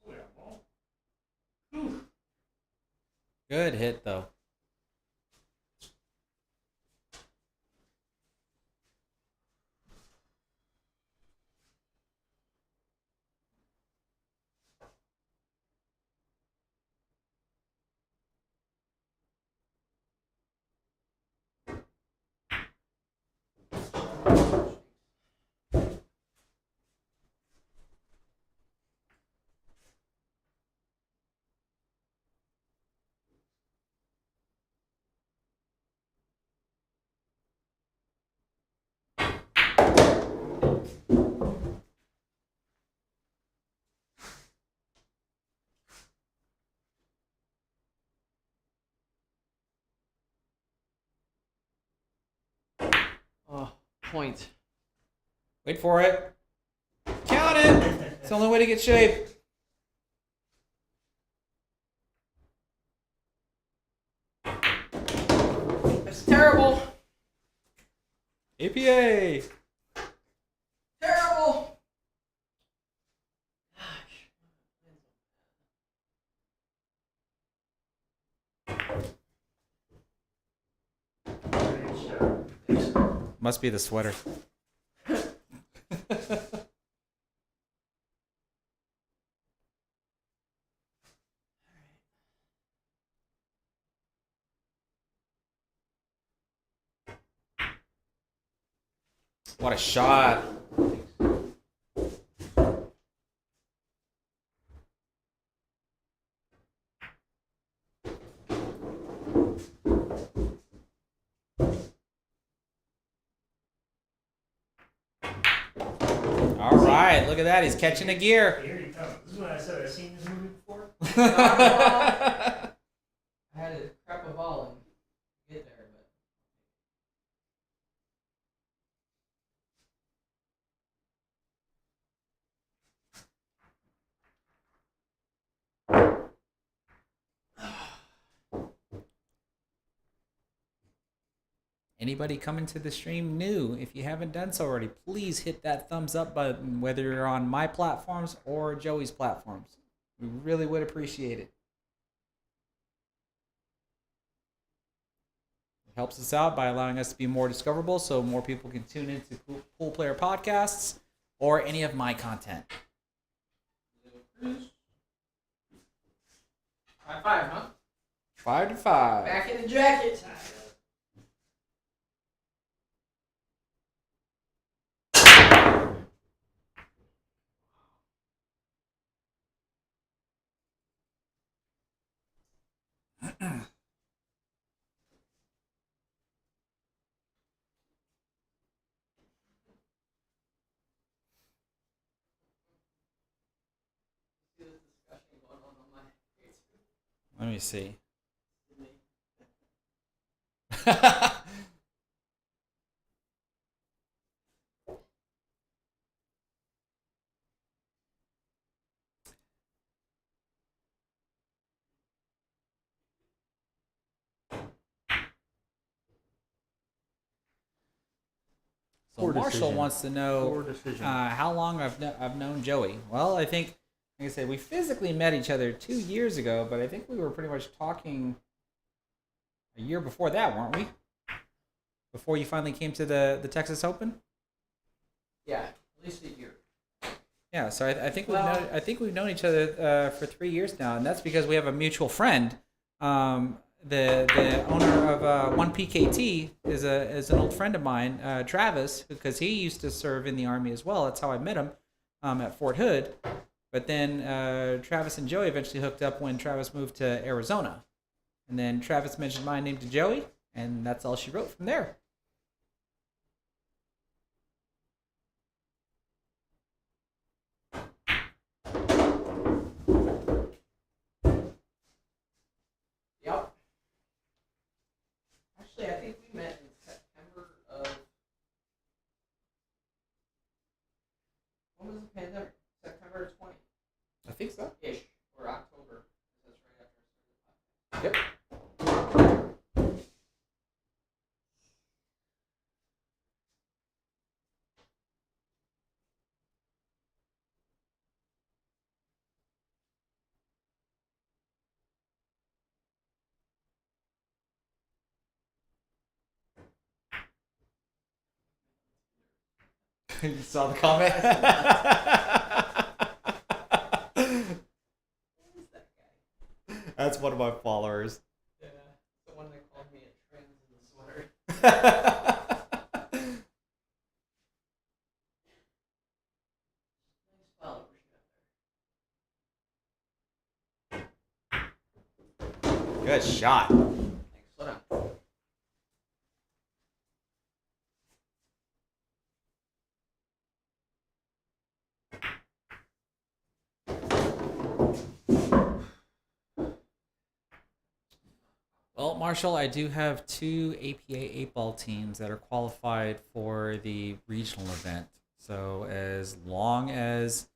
Oh, yeah, ball. Good hit, though. Oh, point. Wait for it. Count it. It's the only way to get shape. It's terrible. APA. Terrible. Must be the sweater. What a shot. All right, look at that. He's catching a gear. Here he comes. This is when I said I've seen this movie before. I had to crap a ball and get there, but. Anybody coming to the stream new, if you haven't done so already, please hit that thumbs up button, whether you're on my platforms or Joey's platforms. We really would appreciate it. It helps us out by allowing us to be more discoverable so more people can tune into Pool Player podcasts or any of my content. High five, huh? 5 to 5. Back in the jacket. Let me see. So Poor Marshall decision. wants to know Poor decision. how long I've known Joey. Well, I think, like I said, we physically met each other 2 years ago, but I think we were pretty much talking a year before that, weren't we? Before you finally came to the Texas Open. Yeah, at least a year. Yeah, so I think Well- we've known each other for 3 years now, and that's because we have a mutual friend. The owner of 1PKT is an old friend of mine, Travis, because he used to serve in the Army as well. That's how I met him at Fort Hood. But then Travis and Joey eventually hooked up when Travis moved to Arizona, and then Travis mentioned my name to Joey, and that's all she wrote from there. Yep. Actually, I think we met in September of. When was the pandemic? September 20 I think so. ish or October. That's right after I started. Yep. You saw the comment? Who's that guy? That's one of my followers. Yeah, the one that called me a trans in the sweater. Nice followers you got there. Good shot. Thanks. Slow down. Well, Marshall, I do have 2 APA 8-ball teams that are qualified for the regional event. So as long as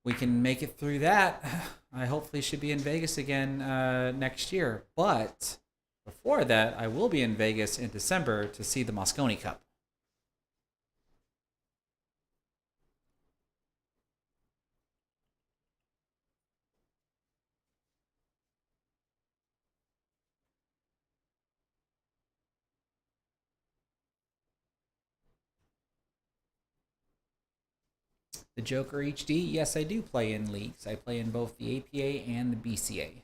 we can make it through that, I hopefully should be in Vegas again next year. But before that, I will be in Vegas in December to see the Mosconi Cup. The Joker HD, yes, I do play in leagues. I play in both the APA and the BCA.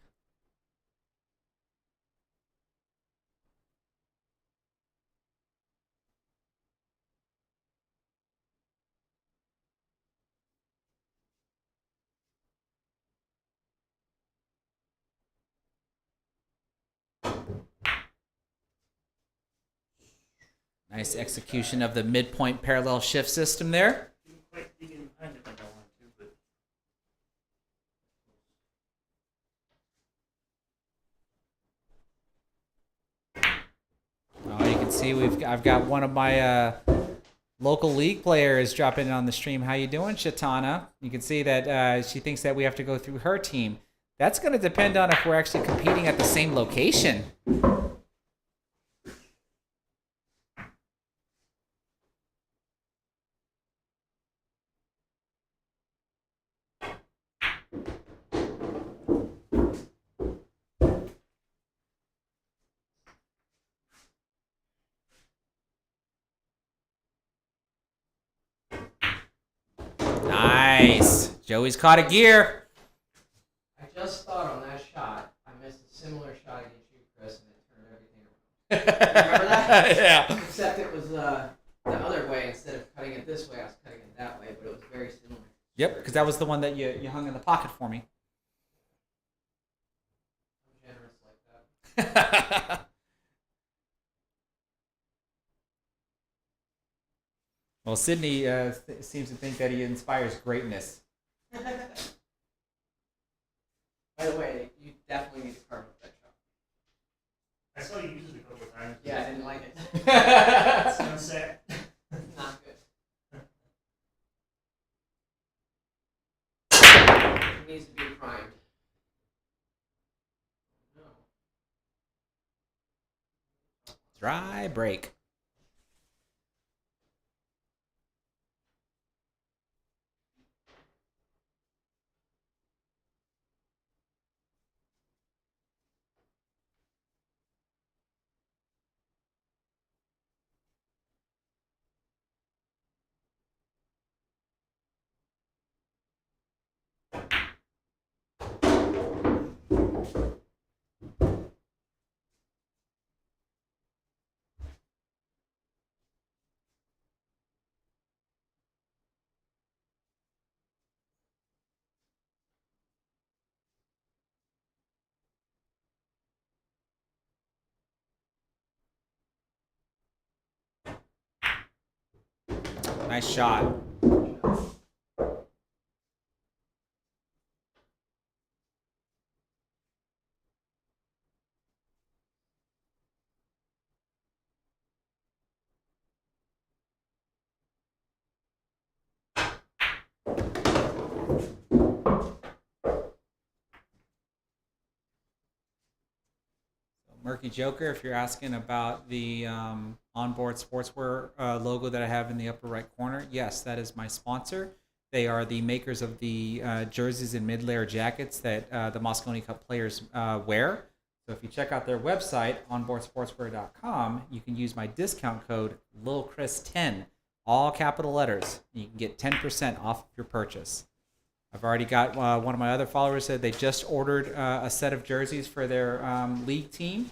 Nice execution of the midpoint parallel shift system there. Didn't quite dig in behind it like I wanted to, but Oh, you can see I've got one of my local league players dropping in on the stream. How you doing, Shatana? You can see that she thinks that we have to go through her team. That's going to depend on if we're actually competing at the same location. Nice. Joey's caught a gear. I just thought on that shot, I missed a similar shot against you, Chris, and it turned everything around. Remember that? Yeah. Except it was the other way. Instead of cutting it this way, I was cutting it that way, but it was very similar. Yep, because that was the one that you hung in the pocket for me. I'm generous like that. Well, Sydney seems to think that he inspires greatness. By the way, you definitely need to carve up that shot. I saw you use it a couple of times. Yeah, I didn't like it. Sunset. Not good. It needs to be primed. No. Dry break. Nice shot. Murky Joker, if you're asking about the onboard sportswear logo that I have in the upper right corner, yes, that is my sponsor. They are the makers of the jerseys and mid-layer jackets that the Mosconi Cup players wear. So if you check out their website, onboardsportswear.com, you can use my discount code LilChris10 all capital letters. You can get 10% off of your purchase. I've already got one of my other followers said they just ordered a set of jerseys for their league team.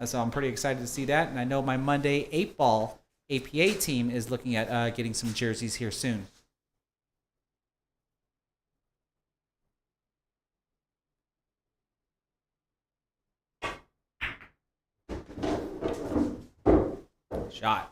So I'm pretty excited to see that. And I know my Monday 8-ball APA team is looking at getting some jerseys here soon. Shot.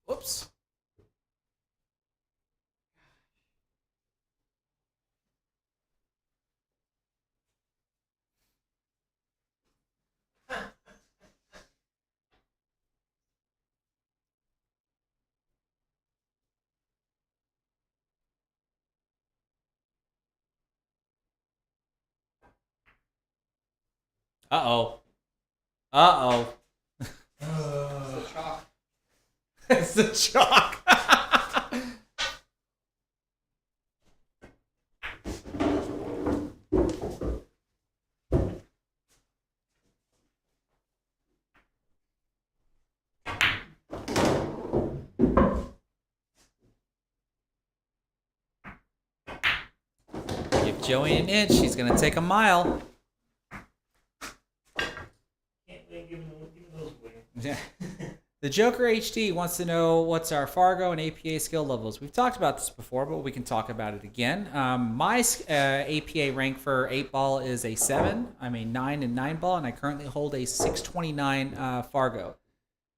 Whoops. Uh-oh. Uh-oh. The chalk. It's the chalk. Give Joey an inch. She's going to take a mile. Can't wait giving those away. Yeah. The Joker HD wants to know what's our Fargo and APA skill levels. We've talked about this before, but we can talk about it again. My APA rank for 8-ball is a 7. I'm a 9 in 9-ball, and I currently hold a 629 Fargo.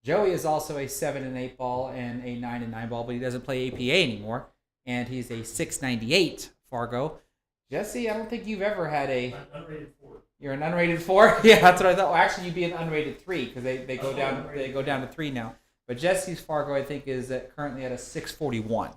Joey is also a 7 in 8-ball and a 9 in 9-ball, but he doesn't play APA anymore, and he's a 698 Fargo. Jesse, I don't think you've ever had a... Unrated 4. You're an unrated 4? Yeah, that's what I thought. Well, actually, you'd be an unrated 3 because they go down to 3 now. But Jesse's Fargo, I think, is currently at a 641.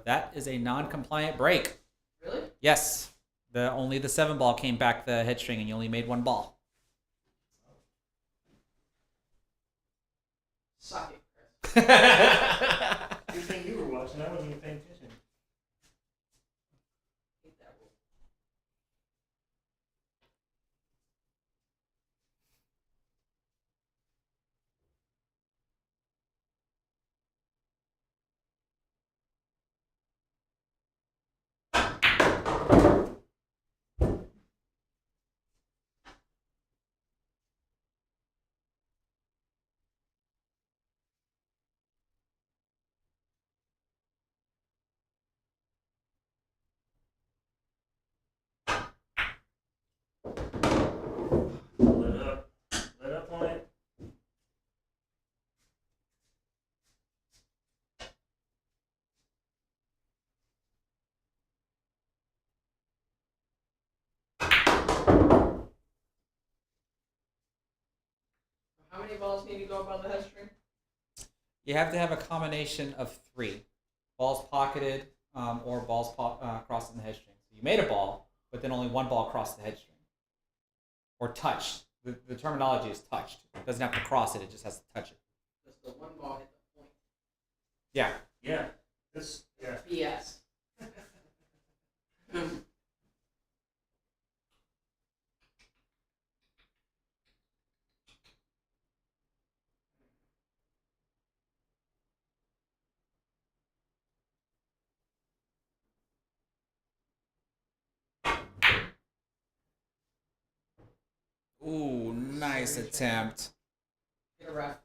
That is a non-compliant break. Really? Yes. Only the 7-ball came back the head string, and you only made 1 ball. Suck it, Chris. Good thing you were watching. I wasn't even paying attention. Hate that rule. Let up on it. How many balls need to go above the head string? You have to have a combination of 3. Balls pocketed or balls crossing the head string. So you made a ball, but then only 1 ball crossed the head string. Or touched. The terminology is touched. It doesn't have to cross it, it just has to touch it. Does the 1 ball hit the point? Yeah. Yeah. Yeah. BS. Ooh, nice attempt. Get a ref.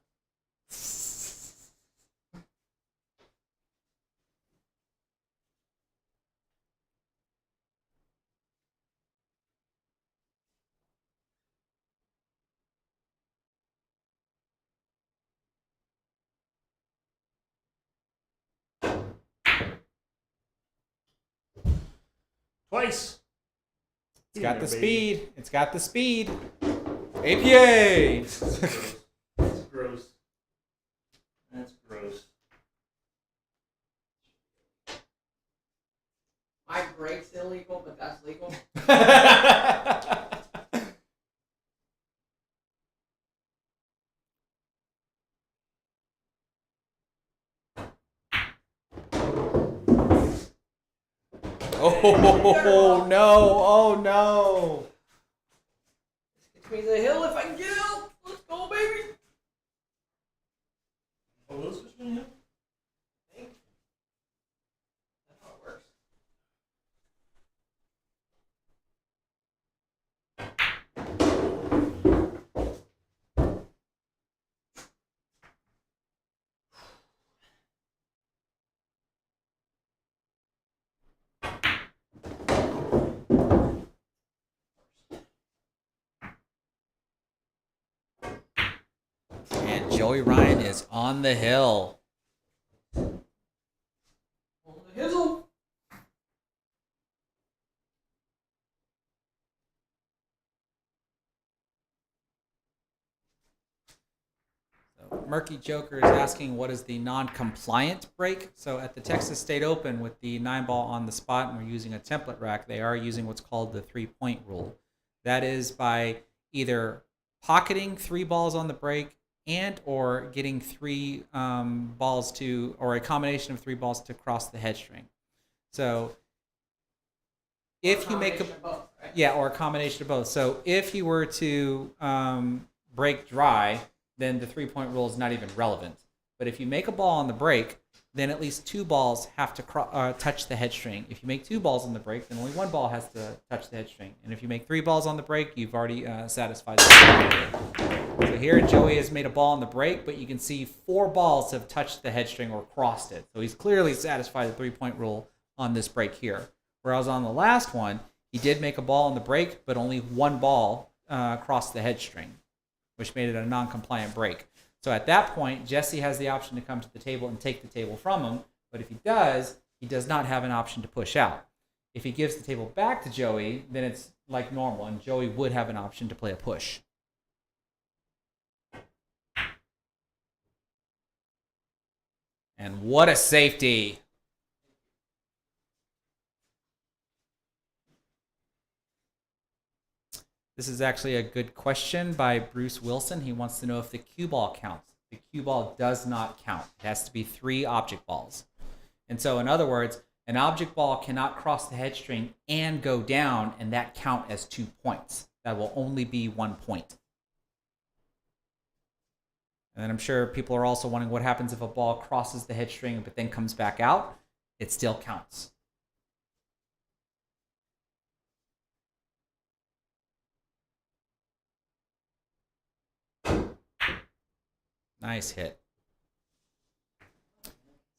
Twice. It's got the There, baby. speed. It's got the speed. APA. That's gross. That's gross. My break's illegal, but that's legal. Oh no! Oh no! Gets me to the hill if I can get out. Let's go, baby. Oh, those fish in here? That's how it works. And Joey Ryan is on the hill. On the hizzle. So Murky Joker is asking what is the non-compliant break. So at the Texas State Open with the 9-ball on the spot and we're using a template rack, they are using what's called the 3-point rule. That is by either pocketing 3 balls on the break and or getting 3 balls to, or a combination of 3 balls to cross the head string. So if you make a, Combination of both, right? yeah, or a combination of both. So if you were to break dry, then the 3-point rule is not even relevant. But if you make a ball on the break, then at least 2 balls have to touch the head string. If you make 2 balls on the break, then only 1 ball has to touch the head string. And if you make 3 balls on the break, you've already satisfied the So here Joey has made a ball on the break, but you can see 4 balls have touched the head string or crossed it. So he's clearly satisfied the 3-point rule on this break here. Whereas on the last one, he did make a ball on the break, but only 1 ball crossed the head string, which made it a non-compliant break. So at that point, Jesse has the option to come to the table and take the table from him. But if he does not have an option to push out. If he gives the table back to Joey, then it's like normal, and Joey would have an option to play a push. And what a safety. This is actually a good question by Bruce Wilson. He wants to know if the cue ball counts. The cue ball does not count. It has to be 3 object balls. And so, in other words, an object ball cannot cross the head string and go down, and that count as 2 points. That will only be 1 point. And then I'm sure people are also wondering what happens if a ball crosses the head string but then comes back out. It still counts. Nice hit.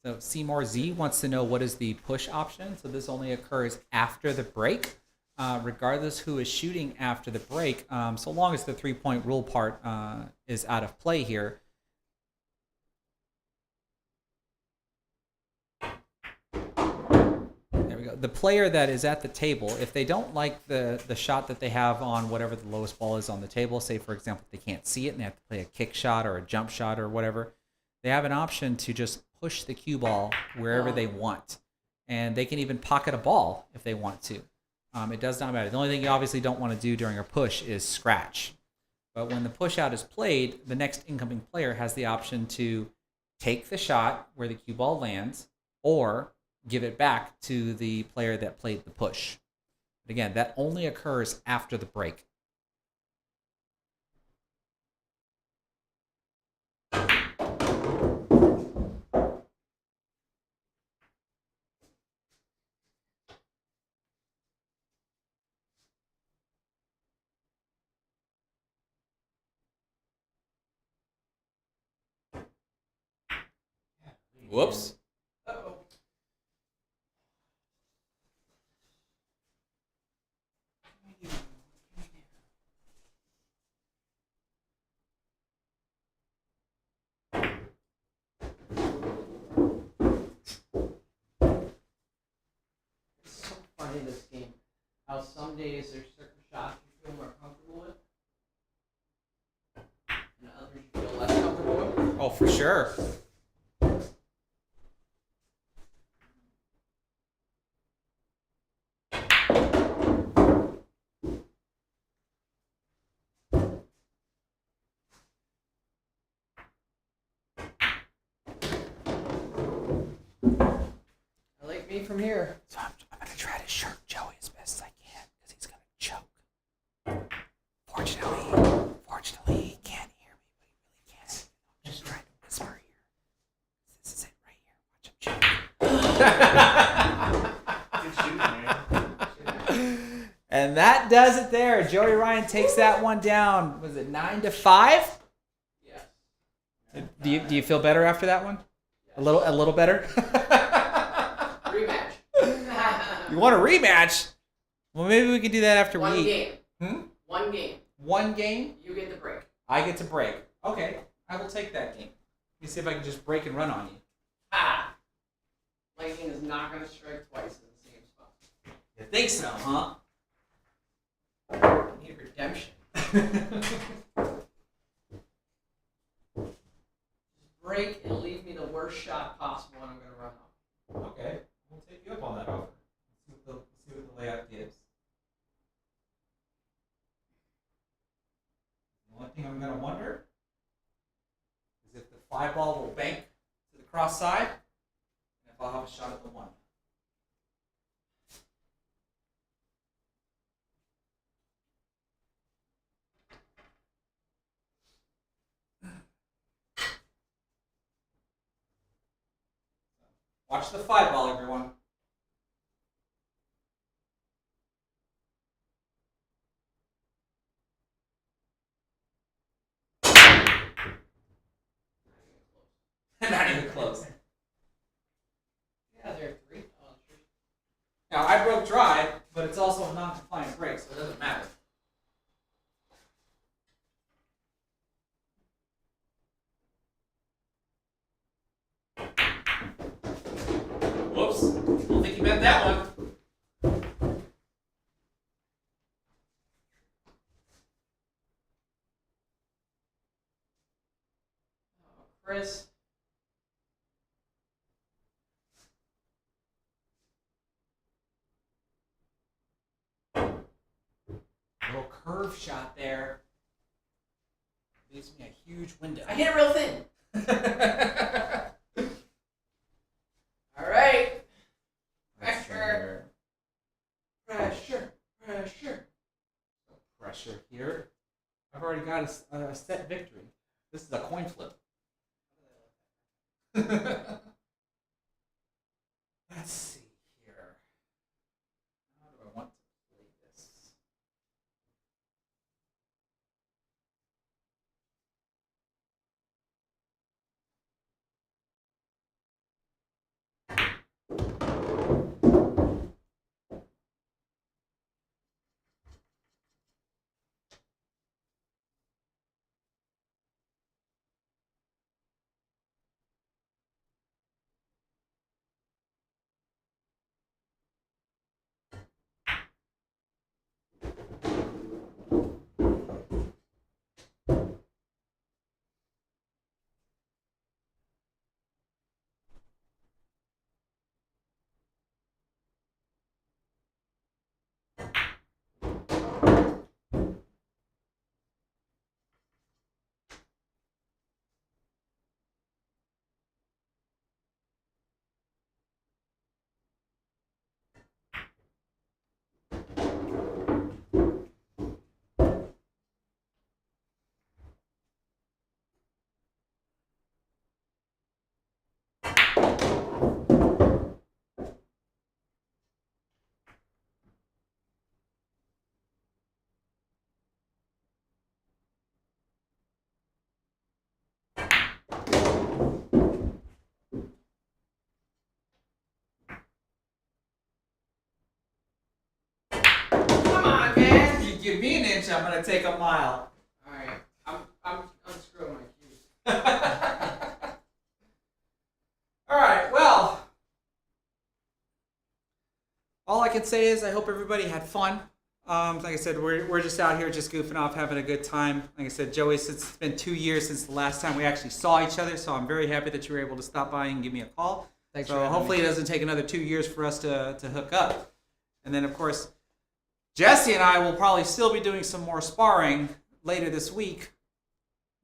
So Seymour Z wants to know what is the push option. So this only occurs after the break, regardless who is shooting after the break, so long as the 3-point rule part is out of play here. There we go. The player that is at the table, if they don't like the shot that they have on whatever the lowest ball is on the table, say for example they can't see it and they have to play a kick shot or a jump shot or whatever, they have an option to just push the cue ball wherever they want. And they can even pocket a ball if they want to. It does not matter. The only thing you obviously don't want to do during a push is scratch. But when the push out is played, the next incoming player has the option to take the shot where the cue ball lands or give it back to the player that played the push. But again, that only occurs after the break. Whoops. Uh-oh. It's so funny, this game. how some days there's certain shots you feel more comfortable with, and others you feel less comfortable with. Oh, for sure. I like me from here. So I'm gonna try to shirk Joey as best as I can because he's gonna choke. Fortunately, he can't hear me, but he really can. I'm just trying to whisper here. This is it right here. Watch him choke. Good shooting, man. And that does it there. Joey Ryan takes that one down. Was it 9-5? Yes. Do you feel better after that one? A little better. Rematch. You want a rematch? Well, maybe we can do that after One we. game. Hmm? One game. One game. You get the break. I get to break. Okay, I will take that game. Let me see if I can just break and run on you. Ah! Lightning is not going to strike twice in the same spot. You think so, huh? I need redemption. Just break and leave me the worst shot possible, and I'm going to run off. Okay, we'll take you up on that offer. Let's see what the layout gives. The only thing I'm going to wonder is if the fly ball will bank to the cross side, and if I'll have a shot at the one. Watch the fly ball, everyone. Not even close. Yeah, there are three. Oh, sure. Now, I broke dry, but it's also a non-compliant break, so it doesn't matter. Whoops. Don't think you meant that one. Oh, Chris. Little curve shot there. Leaves me a huge window. I hit it real thin. All right. Pressure. Pressure. Pressure. Pressure here. I've already got a set victory. This is a coin flip. Let's see here. How do I want to play this? Come on, man. You give me an inch, I'm gonna take a mile. All right. I'm unscrewing my cues. All right. Well, all I can say is I hope everybody had fun. Like I said, we're just out here just goofing off, having a good time. Like I said, Joey, since it's been 2 years since the last time we actually saw each other, so I'm very happy that you were able to stop by and give me a call. Thanks for So having hopefully me. it doesn't take another 2 years for us to hook up. And then, of course, Jesse and I will probably still be doing some more sparring later this week.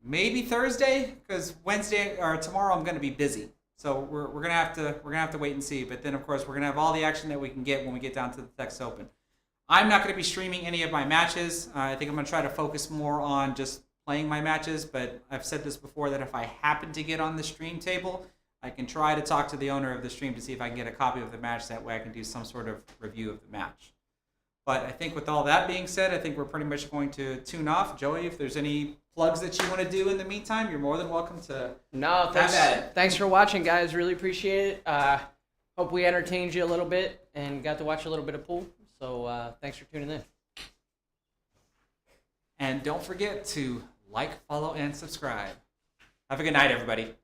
Maybe Thursday, because Wednesday or tomorrow I'm going to be busy. So we're gonna have to wait and see. But then, of course, we're gonna have all the action that we can get when we get down to the Texas Open. I'm not going to be streaming any of my matches. I think I'm going to try to focus more on just playing my matches. But I've said this before that if I happen to get on the stream table, I can try to talk to the owner of the stream to see if I can get a copy of the match. That way I can do some sort of review of the match. But I think with all that being said, I think we're pretty much going to tune off. Joey, if there's any plugs that you want to do in the meantime, you're more than welcome to. No, thanks. at it. Thanks for watching, guys. Really appreciate it. Hope we entertained you a little bit and got to watch a little bit of pool. So thanks for tuning in. And don't forget to like, follow, and subscribe. Have a good night, everybody.